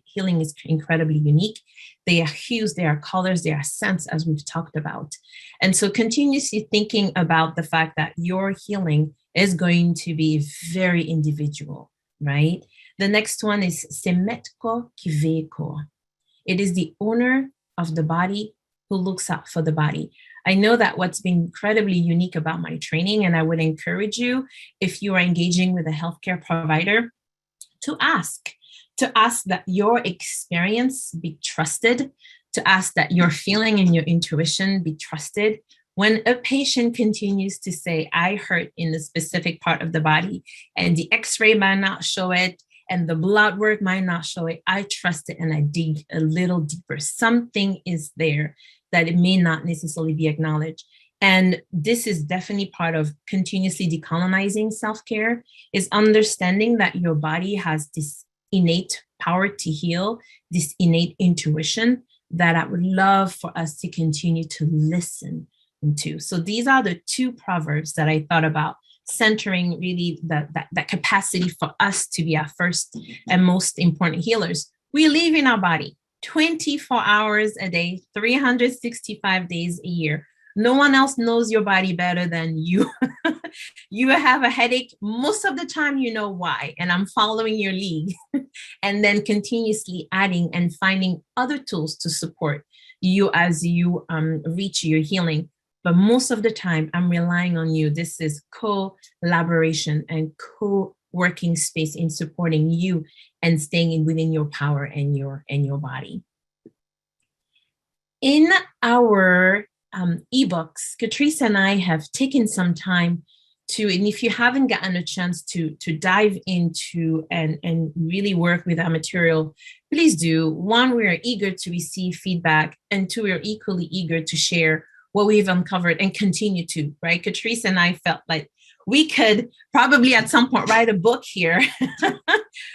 Speaker 3: Healing is incredibly unique. They are hues, they are colors, they are scents, as we've talked about. And so continuously thinking about the fact that your healing is going to be very individual, right? The next one is c'est maître corps qui veille corps. It is the owner of the body who looks out for the body. I know that what's been incredibly unique about my training, and I would encourage you, if you are engaging with a healthcare provider, to ask that your experience be trusted, to ask that your feeling and your intuition be trusted. When a patient continues to say, I hurt in a specific part of the body, and the x-ray might not show it, and the blood work might not show it, I trust it and I dig a little deeper. Something is there that it may not necessarily be acknowledged. And this is definitely part of continuously decolonizing self-care, is understanding that your body has this innate power to heal, this innate intuition that I would love for us to continue to listen to. So these are the two proverbs that I thought about, centering really that capacity for us to be our first and most important healers. We live in our body 24 hours a day, 365 days a year. No one else knows your body better than you. You have a headache. Most of the time, you know why, and I'm following your lead. And then continuously adding and finding other tools to support you as you reach your healing. But most of the time, I'm relying on you. This is collaboration and co-working space in supporting you and staying within your power and your body. In our ebooks, Catrice and I have taken some time to, and if you haven't gotten a chance to dive into and really work with our material, please do. One, we are eager to receive feedback, and two, we are equally eager to share what we've uncovered and continue to, right? Catrice and I felt like we could probably at some point write a book here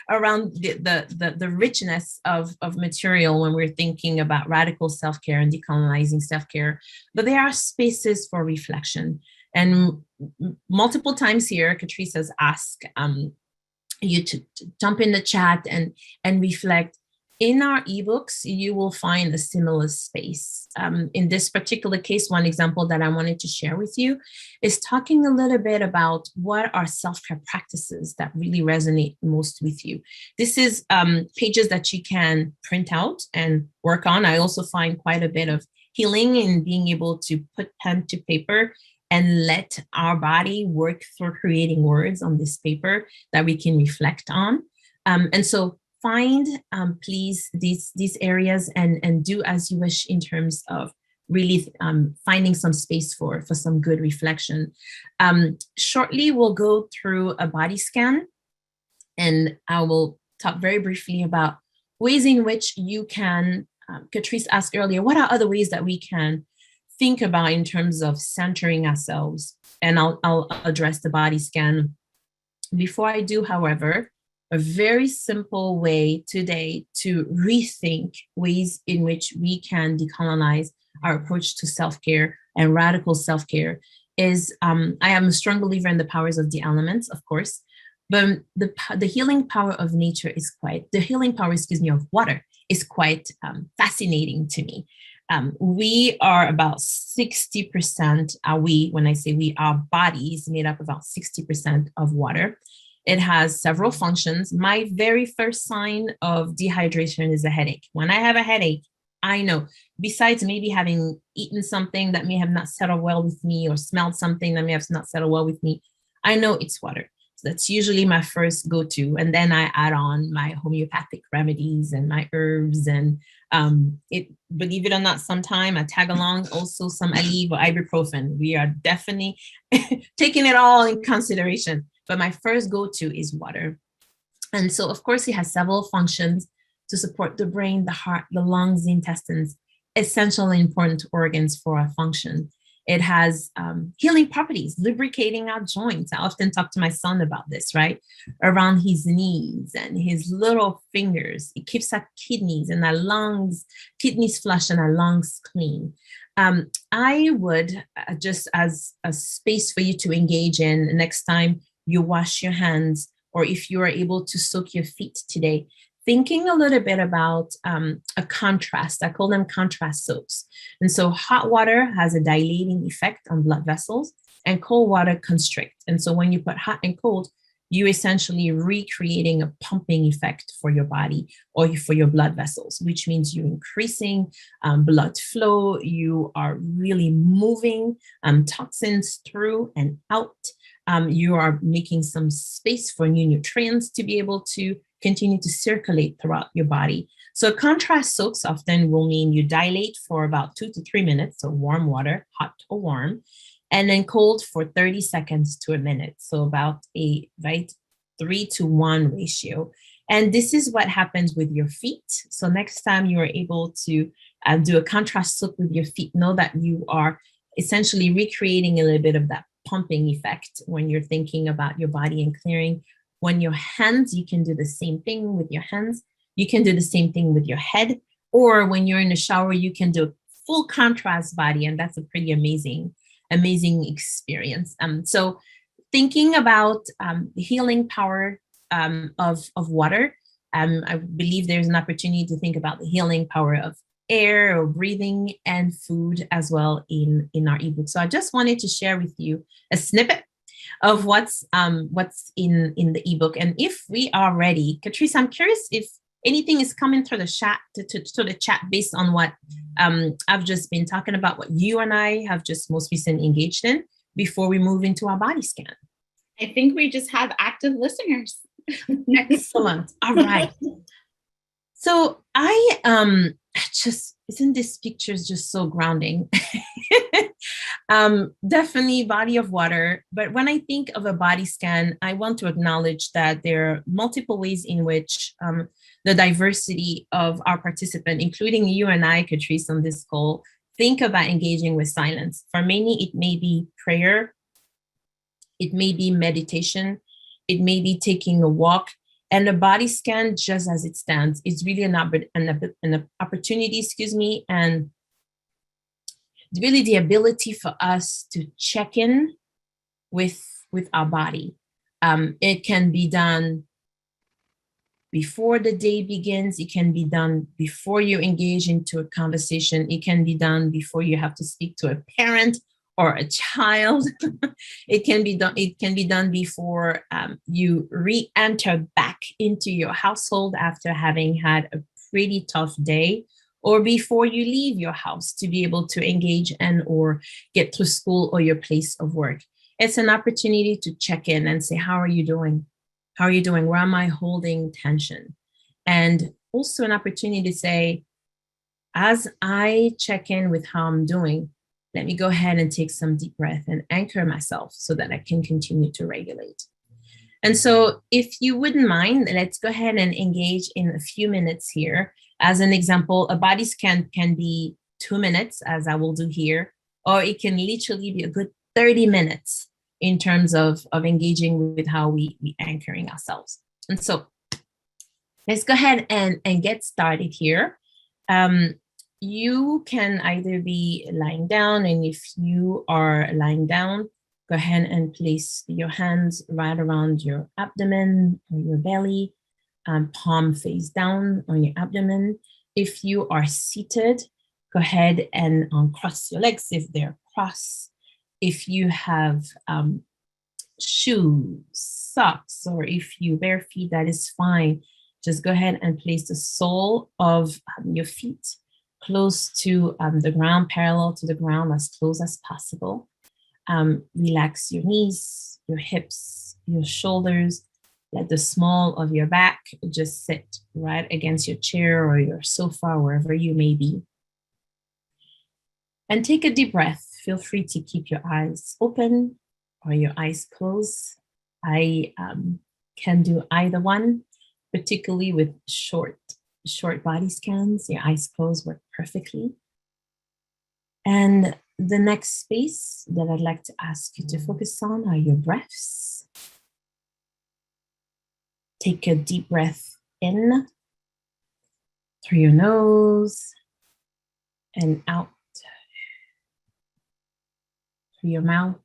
Speaker 3: around the richness of material when we're thinking about radical self-care and decolonizing self-care. But there are spaces for reflection. And multiple times here, Catrice has asked you to jump in the chat and reflect. In our ebooks, you will find a similar space. In this particular case, one example that I wanted to share with you is talking a little bit about what are self-care practices that really resonate most with you. This is pages that you can print out and work on. I also find quite a bit of healing in being able to put pen to paper and let our body work through creating words on this paper that we can reflect on. And so find, please, these areas and do as you wish in terms of really finding some space for some good reflection. Shortly, we'll go through a body scan, and I will talk very briefly about ways in which you can, Catrice asked earlier, what are other ways that we can think about in terms of centering ourselves? And I'll address the body scan. Before I do, however, a very simple way today to rethink ways in which we can decolonize our approach to self-care and radical self-care is, I am a strong believer in the powers of the elements, of course, but the healing power of nature is quite, the healing power, of water is quite fascinating to me. We are about 60%, when I say we, our body is made up about 60% of water. It has several functions. My very first sign of dehydration is a headache. When I have a headache, I know, besides maybe having eaten something that may have not settled well with me or smelled something that may have not settled well with me, I know it's water. So that's usually my first go-to. And then I add on my homeopathic remedies and my herbs. And believe it or not, sometime I tag along also some Aleve or ibuprofen. We are definitely taking it all in consideration. But my first go-to is water. And so, of course, it has several functions to support the brain, the heart, the lungs, the intestines, essential and important organs for our function. It has healing properties, lubricating our joints. I often talk to my son about this, right? Around his knees and his little fingers. It keeps our kidneys and our lungs, kidneys flush and our lungs clean. I would, just as a space for you to engage in next time you wash your hands, or if you are able to soak your feet today, thinking a little bit about a contrast. I call them contrast soaps. And so hot water has a dilating effect on blood vessels, and cold water constrict. And so when you put hot and cold, you're essentially recreating a pumping effect for your body or for your blood vessels, which means you're increasing blood flow. You are really moving toxins through and out. You are making some space for new nutrients to be able to continue to circulate throughout your body. So contrast soaks often will mean you dilate for about 2 to 3 minutes, so warm water, hot or warm, and then cold for 30 seconds to a minute. So about a 3-to-1 ratio. And this is what happens with your feet. So next time you are able to do a contrast soak with your feet, know that you are essentially recreating a little bit of that pumping effect when you're thinking about your body and clearing. When your hands, you can do the same thing with your hands. You can do the same thing with your head. Or when you're in the shower, you can do a full contrast body. And that's a pretty amazing experience. So thinking about the healing power of water, I believe there's an opportunity to think about the healing power of air or breathing and food as well in our ebook. So I just wanted to share with you a snippet of what's in the ebook. And if we are ready, Catrice, I'm curious if anything is coming through the chat to the chat based on what I've just been talking about, what you and I have just most recently engaged in before we move into our body scan.
Speaker 2: I think we just have active listeners.
Speaker 3: Excellent. All right. So I just, isn't this picture is just so grounding? Definitely body of water. But when I think of a body scan, I want to acknowledge that there are multiple ways in which the diversity of our participant, including you and I, Catrice, on this call, think about engaging with silence. For many, it may be prayer. It may be meditation. It may be taking a walk. And the body scan, just as it stands, is really an opportunity, and really the ability for us to check in with our body. It can be done before the day begins. It can be done before you engage into a conversation. It can be done before you have to speak to a parent or a child. It can be done before you re-enter back into your household after having had a pretty tough day, or before you leave your house to be able to engage and or get to school or your place of work. It's an opportunity to check in and say, how are you doing? How are you doing? Where am I holding tension? And also an opportunity to say, as I check in with how I'm doing, let me go ahead and take some deep breath and anchor myself so that I can continue to regulate. And so if you wouldn't mind, let's go ahead and engage in a few minutes here. As an example, a body scan can be 2 minutes, as I will do here, or it can literally be a good 30 minutes in terms of engaging with how we anchoring ourselves. And so let's go ahead and get started here. You can either be lying down, and if you are lying down, go ahead and place your hands right around your abdomen or your belly, palm face down on your abdomen. If you are seated, go ahead and uncross your legs if they're crossed. If you have shoes, socks, or if you bare feet, that is fine. Just go ahead and place the sole of your feet close to the ground, parallel to the ground, as close as possible. Relax your knees, your hips, your shoulders. Let the small of your back just sit right against your chair or your sofa, wherever you may be. And take a deep breath. Feel free to keep your eyes open or your eyes closed. I can do either one, particularly with short body scans. Your eyes closed work perfectly. And the next space that I'd like to ask you to focus on are your breaths. Take a deep breath in through your nose and out through your mouth.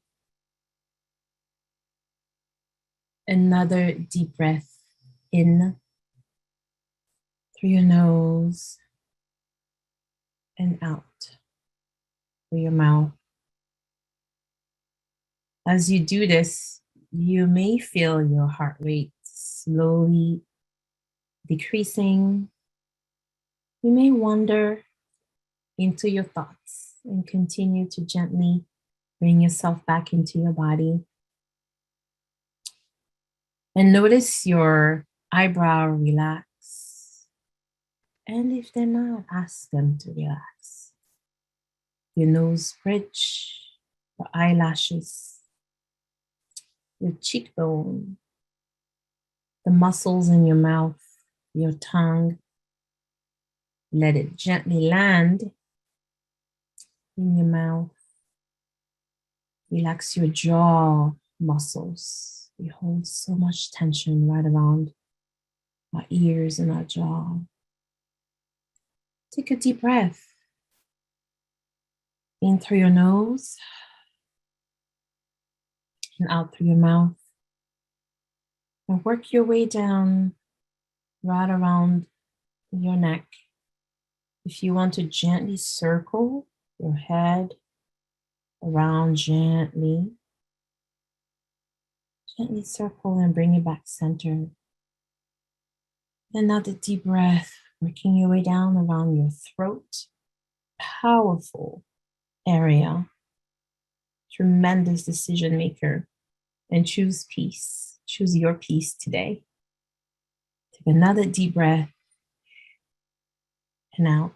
Speaker 3: Another deep breath in through your nose and out through your mouth. As you do this, you may feel your heart rate slowly decreasing. You may wander into your thoughts and continue to gently bring yourself back into your body. And notice your eyebrow relax. And if they're not, ask them to relax. Your nose bridge, your eyelashes, your cheekbone, the muscles in your mouth, your tongue. Let it gently land in your mouth. Relax your jaw muscles. We hold so much tension right around our ears and our jaw. Take a deep breath. In through your nose and out through your mouth. And work your way down right around your neck. If you want to gently circle your head around gently circle and bring it back center. Another deep breath, working your way down around your throat. Powerful area. Tremendous decision maker. And choose peace. Choose your peace today. Take another deep breath and out.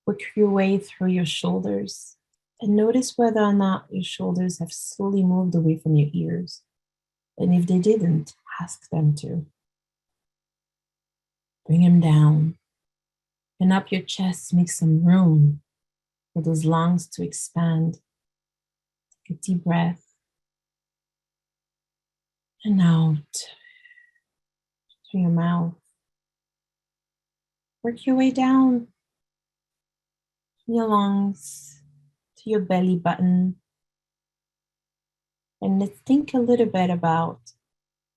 Speaker 3: Work your way through your shoulders and notice whether or not your shoulders have slowly moved away from your ears. And if they didn't, ask them to. Bring them down and up your chest, make some room for those lungs to expand. Take a deep breath and out through your mouth. Work your way down your lungs to your belly button. And let's think a little bit about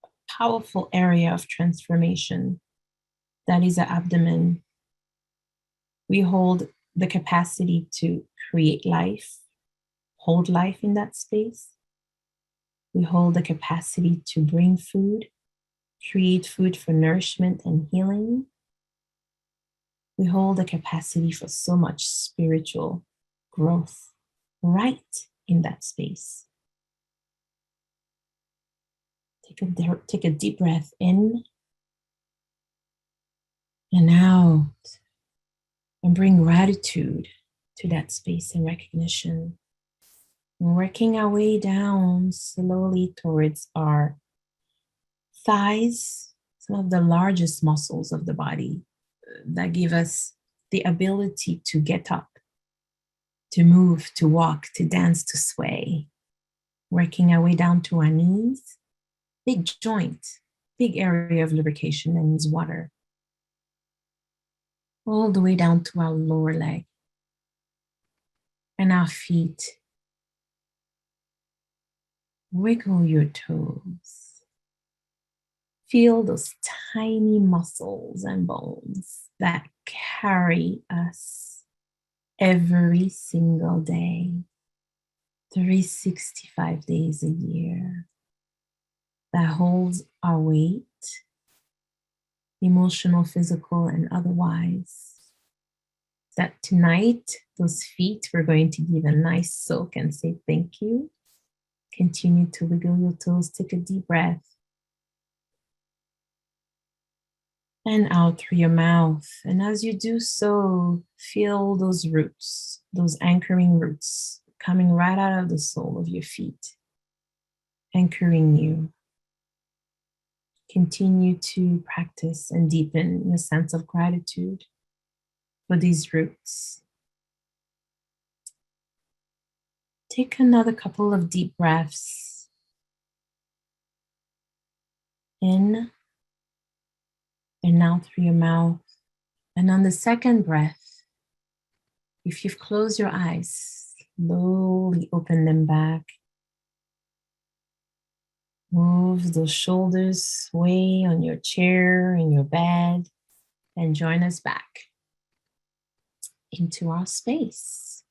Speaker 3: a powerful area of transformation. That is the abdomen. We hold the capacity to create life, hold life in that space. We hold the capacity to bring food, create food for nourishment and healing. We hold the capacity for so much spiritual growth right in that space. Take a deep breath in and out, and bring gratitude to that space and recognition. And working our way down slowly towards our thighs, some of the largest muscles of the body that give us the ability to get up, to move, to walk, to dance, to sway. Working our way down to our knees, big joint, big area of lubrication that needs water. All the way down to our lower leg and our feet. Wiggle your toes. Feel those tiny muscles and bones that carry us every single day, 365 days a year. That holds our weight, emotional, physical, and otherwise. That tonight, those feet, we're going to give a nice soak and say thank you. Continue to wiggle your toes, take a deep breath. And out through your mouth. And as you do so, feel those roots, those anchoring roots coming right out of the sole of your feet, anchoring you. Continue to practice and deepen your sense of gratitude for these roots. Take another couple of deep breaths in and out through your mouth. And on the second breath, if you've closed your eyes, slowly open them back. Move those shoulders, sway on your chair, in your bed, and join us back into our space.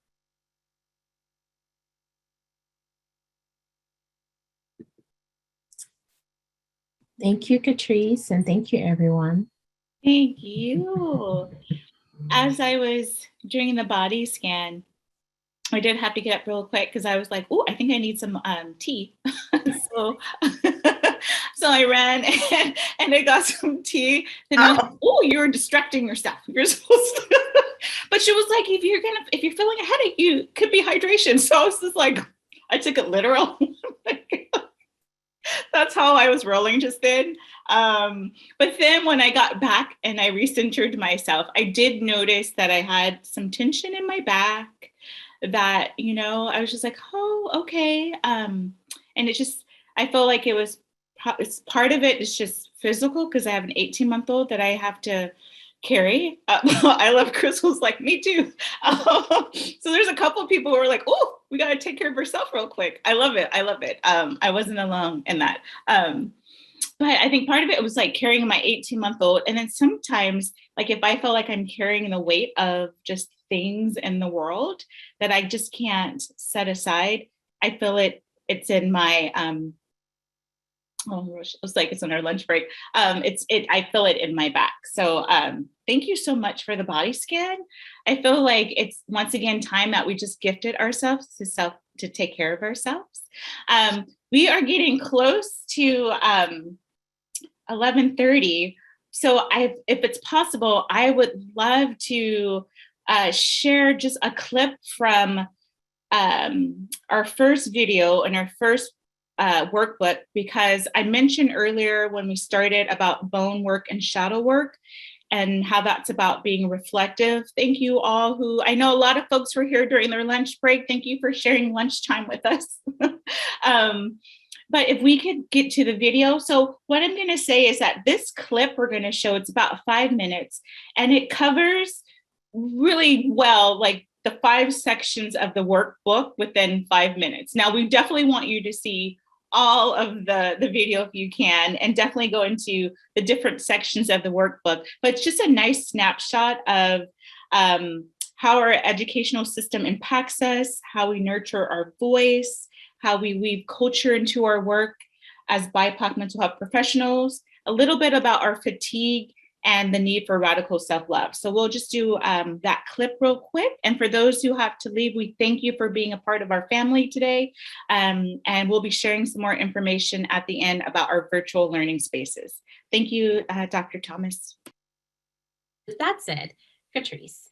Speaker 3: Thank you, Catrice, and thank you, everyone.
Speaker 2: Thank you. As I was doing the body scan, I did have to get up real quick because I was like, oh, I think I need some tea. So So I ran and I got some tea. And I was like, oh, you're distracting yourself. You're supposed to. But she was like, if you're feeling a headache, you could be hydration. So I was just like, I took it literal. That's how I was rolling just then. But then when I got back and I recentered myself, I did notice that I had some tension in my back that, I was just like, oh, okay. And I felt like it's part of it is just physical because I have an 18-month-old that I have to carry. I love Crystal's like, me too. So there's a couple of people who are like, oh, we got to take care of ourselves real quick. I love it. I wasn't alone in that. But I think part of it was like carrying my 18-month-old. And then sometimes, like if I feel like I'm carrying the weight of just things in the world that I just can't set aside, I feel it's in my, it's like it's on our lunch break. I feel it in my back. So thank you so much for the body scan. I feel like it's once again time that we just gifted ourselves to take care of ourselves. We are getting close to 11:30. So if it's possible, I would love to share just a clip from our first video and our first workbook, because I mentioned earlier when we started about bone work and shadow work and how that's about being reflective. Thank you all I know a lot of folks were here during their lunch break. Thank you for sharing lunchtime with us. But if we could get to the video. So what I'm going to say is that this clip we're going to show, it's about 5 minutes, and it covers really well, like the 5 sections of the workbook within 5 minutes. Now, we definitely want you to see all of the video if you can, and definitely go into the different sections of the workbook. But it's just a nice snapshot of how our educational system impacts us, how we nurture our voice, how we weave culture into our work as BIPOC mental health professionals, a little bit about our fatigue and the need for radical self-love. So we'll just do that clip real quick. And for those who have to leave, we thank you for being a part of our family today. And we'll be sharing some more information at the end about our virtual learning spaces. Thank you, Dr. Thomas.
Speaker 3: With that said, Catrice,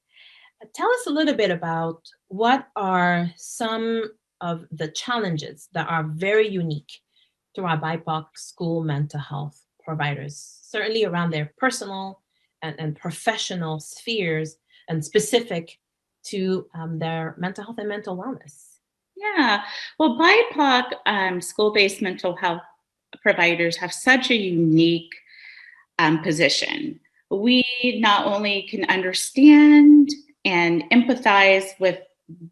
Speaker 3: tell us a little bit about what are some of the challenges that are very unique to our BIPOC school mental health providers, certainly around their personal and professional spheres and specific to their mental health and mental wellness.
Speaker 2: Yeah, well, BIPOC school-based mental health providers have such a unique position. We not only can understand and empathize with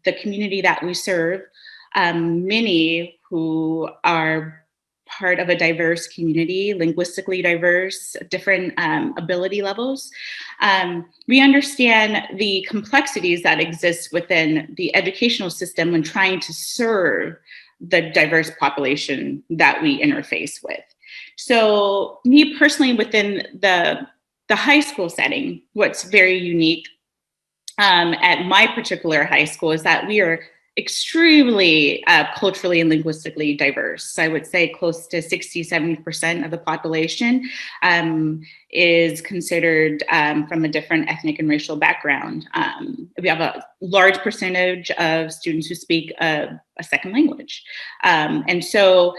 Speaker 2: the community that we serve, many who are part of a diverse community, linguistically diverse, different ability levels. We understand the complexities that exist within the educational system when trying to serve the diverse population that we interface with. So me personally, within the high school setting, what's very unique at my particular high school is that we are extremely culturally and linguistically diverse. I would say close to 60-70% of the population is considered from a different ethnic and racial background. We have a large percentage of students who speak a second language. And so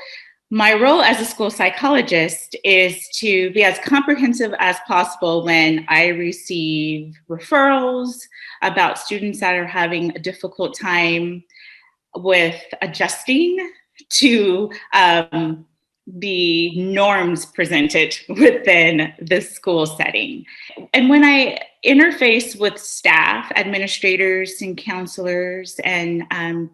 Speaker 2: my role as a school psychologist is to be as comprehensive as possible when I receive referrals about students that are having a difficult time with adjusting to the norms presented within the school setting. And when I interface with staff, administrators and counselors and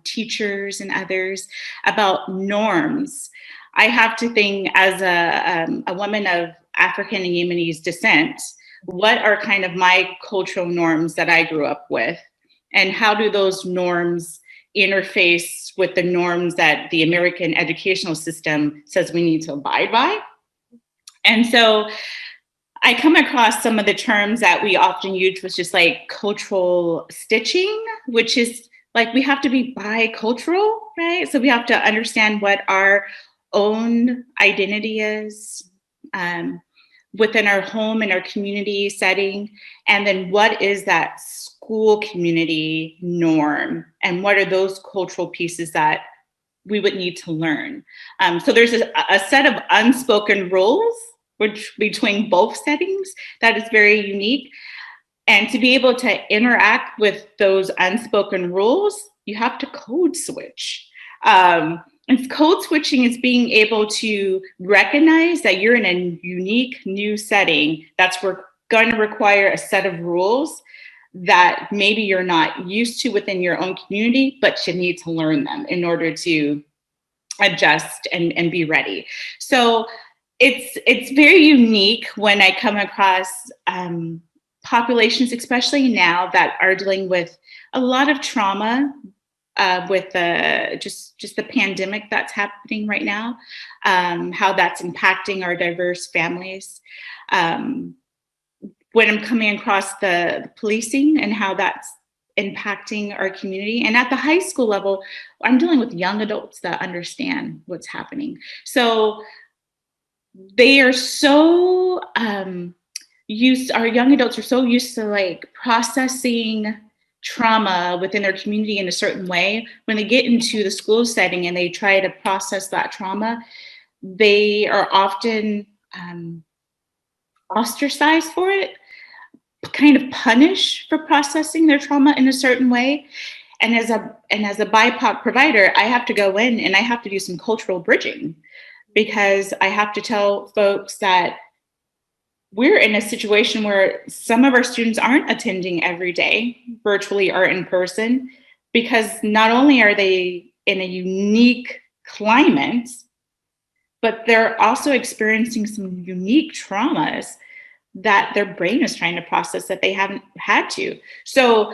Speaker 2: teachers and others about norms, I have to think as a woman of African and Yemenese descent, what are kind of my cultural norms that I grew up with? And how do those norms interface with the norms that the American educational system says we need to abide by? And so I come across some of the terms that we often use, which is like cultural stitching, which is like we have to be bicultural, right? So we have to understand what our own identity is within our home and our community setting, and then what is that school community norm, and what are those cultural pieces that we would need to learn. So there's a set of unspoken rules which between both settings that is very unique. And to be able to interact with those unspoken rules, you have to code switch. And code switching is being able to recognize that you're in a unique new setting that's going to require a set of rules that maybe you're not used to within your own community, but you need to learn them in order to adjust and be ready. So it's very unique when I come across populations, especially now, that are dealing with a lot of trauma with just the pandemic that's happening right now, how that's impacting our diverse families. When I'm coming across the policing and how that's impacting our community. And at the high school level, I'm dealing with young adults that understand what's happening. So they are so our young adults are so used to like processing trauma within their community in a certain way. When they get into the school setting and they try to process that trauma, they are often ostracized for it, kind of punished for processing their trauma in a certain way. And as a BIPOC provider, I have to go in and I have to do some cultural bridging, because I have to tell folks that we're in a situation where some of our students aren't attending every day, virtually or in person, because not only are they in a unique climate, but they're also experiencing some unique traumas that their brain is trying to process that they haven't had to. So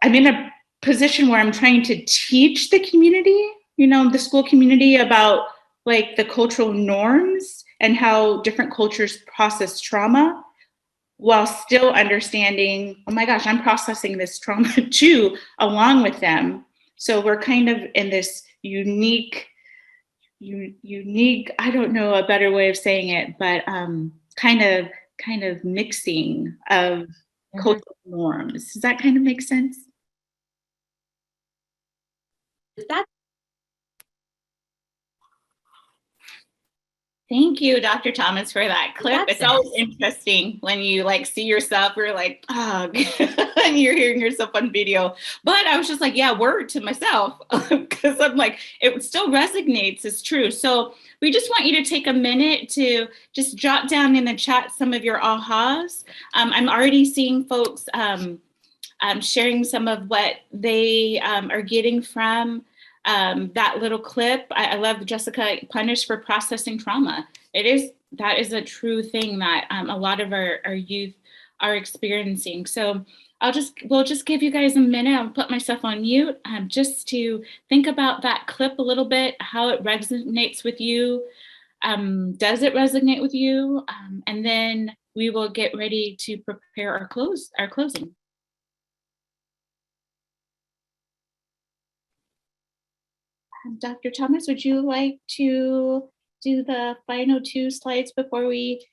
Speaker 2: I'm in a position where I'm trying to teach the community, the school community, about like the cultural norms and how different cultures process trauma, while still understanding, oh my gosh, I'm processing this trauma too, along with them. So we're kind of in this unique, I don't know a better way of saying it, but kind of mixing of cultural norms. Does that kind of make sense? Thank you, Dr. Thomas, for that clip. It's always interesting when you like see yourself, you're like, oh, and you're hearing yourself on video. But I was just like, yeah, word to myself, because I'm like, it still resonates, it's true. So we just want you to take a minute to just jot down in the chat some of your ahas. I'm already seeing folks sharing some of what they are getting from that little clip. I love Jessica, punished for processing trauma. That is a true thing that a lot of our youth are experiencing. So we'll just give you guys a minute. I'll put myself on mute just to think about that clip a little bit, how it resonates with you. Does it resonate with you? And then we will get ready to prepare our closing. Dr. Thomas, would you like to do the final 2 slides before we?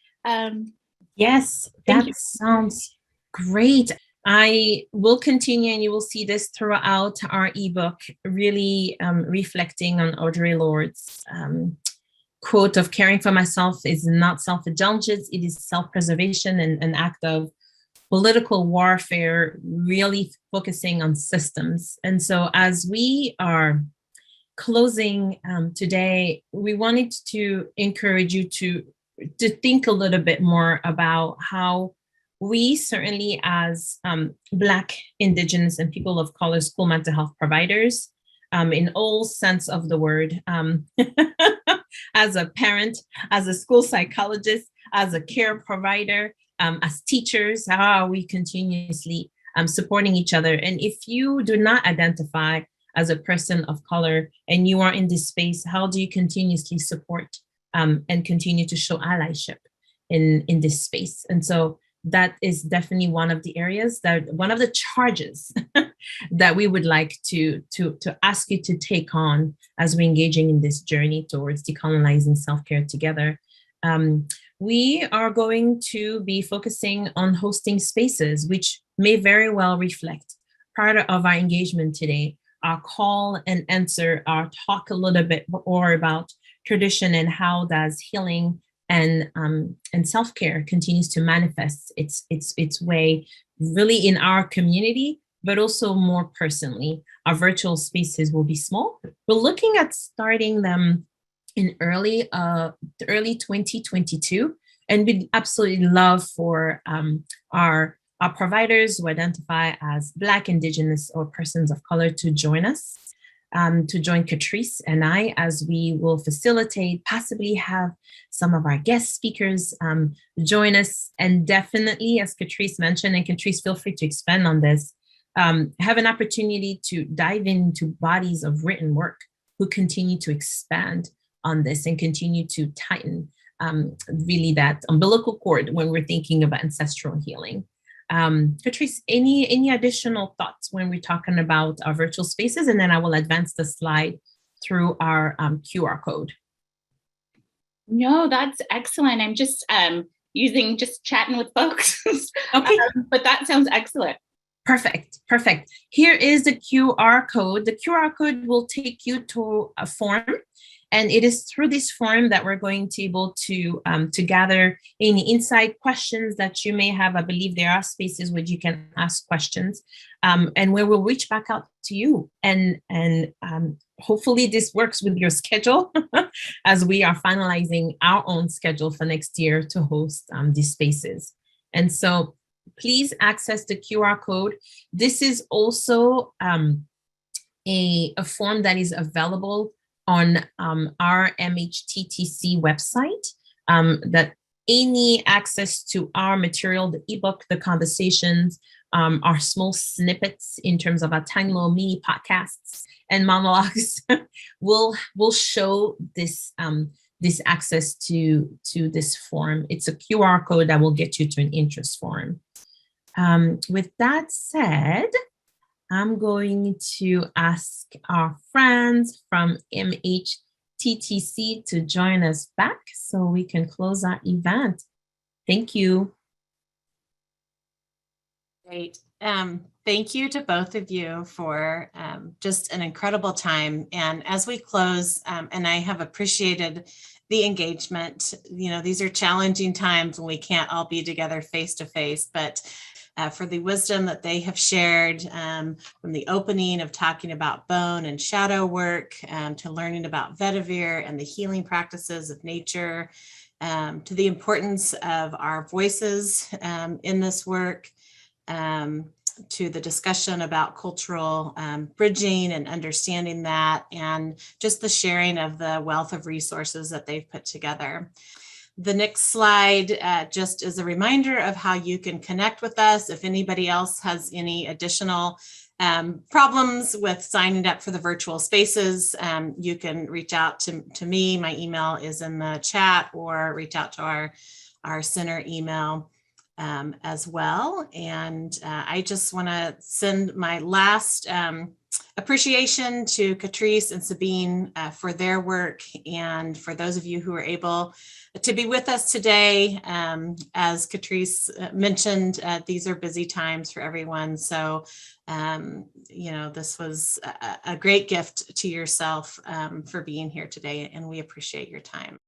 Speaker 3: Yes, that sounds great. I will continue, and you will see this throughout our ebook, really reflecting on Audre Lorde's quote of caring for myself is not self-indulgence, it is self-preservation and an act of political warfare, really focusing on systems. And so as we are closing today, we wanted to encourage you to think a little bit more about how we certainly as Black, Indigenous, and people of color school mental health providers, in all sense of the word, as a parent, as a school psychologist, as a care provider, as teachers, how are we continuously supporting each other? And if you do not identify as a person of color and you are in this space, how do you continuously support and continue to show allyship in this space? And so that is definitely one of the areas one of the charges that we would like to ask you to take on as we're engaging in this journey towards decolonizing self-care together. We are going to be focusing on hosting spaces, which may very well reflect part of our engagement today, our call and answer, our talk a little bit more about tradition and how does healing and self-care continues to manifest its way really in our community, but also more personally. Our virtual spaces will be small. We're looking at starting them in early 2022, and we'd absolutely love for our providers who identify as Black, Indigenous, or persons of color to join us, to join Catrice and I, as we will facilitate, possibly have some of our guest speakers join us, and definitely, as Catrice mentioned, and Catrice, feel free to expand on this, have an opportunity to dive into bodies of written work who continue to expand on this and continue to tighten really that umbilical cord when we're thinking about ancestral healing. Catrice, any additional thoughts when we're talking about our virtual spaces? And then I will advance the slide through our QR code.
Speaker 2: No, that's excellent. I'm just chatting with folks.
Speaker 3: Okay.
Speaker 2: But that sounds excellent.
Speaker 3: Perfect. Here is the QR code. The QR code will take you to a form. And it is through this form that we're going to be able to gather any insight questions that you may have. I believe there are spaces where you can ask questions, and where we'll reach back out to you. And hopefully this works with your schedule as we are finalizing our own schedule for next year to host these spaces. And so please access the QR code. This is also a form that is available on our MHTTC website, that any access to our material, the ebook, the conversations, our small snippets in terms of our tiny little mini podcasts and monologues will show this access to this form. It's a QR code that will get you to an interest form. With that said, I'm going to ask our friends from MHTTC to join us back so we can close our event. Thank you.
Speaker 1: Great. Thank you to both of you for just an incredible time. And as we close, and I have appreciated the engagement, these are challenging times when we can't all be together face to face, but for the wisdom that they have shared, from the opening of talking about bone and shadow work, to learning about vetiver and the healing practices of nature, to the importance of our voices in this work, to the discussion about cultural bridging and understanding that, and just the sharing of the wealth of resources that they've put together. The next slide just is a reminder of how you can connect with us. If anybody else has any additional problems with signing up for the virtual spaces, you can reach out to me. My email is in the chat, or reach out to our center email as well. And I just want to send my last appreciation to Catrice and Sabine for their work, and for those of you who are able to be with us today. As Catrice mentioned, these are busy times for everyone. So, this was a great gift to yourself for being here today, and we appreciate your time.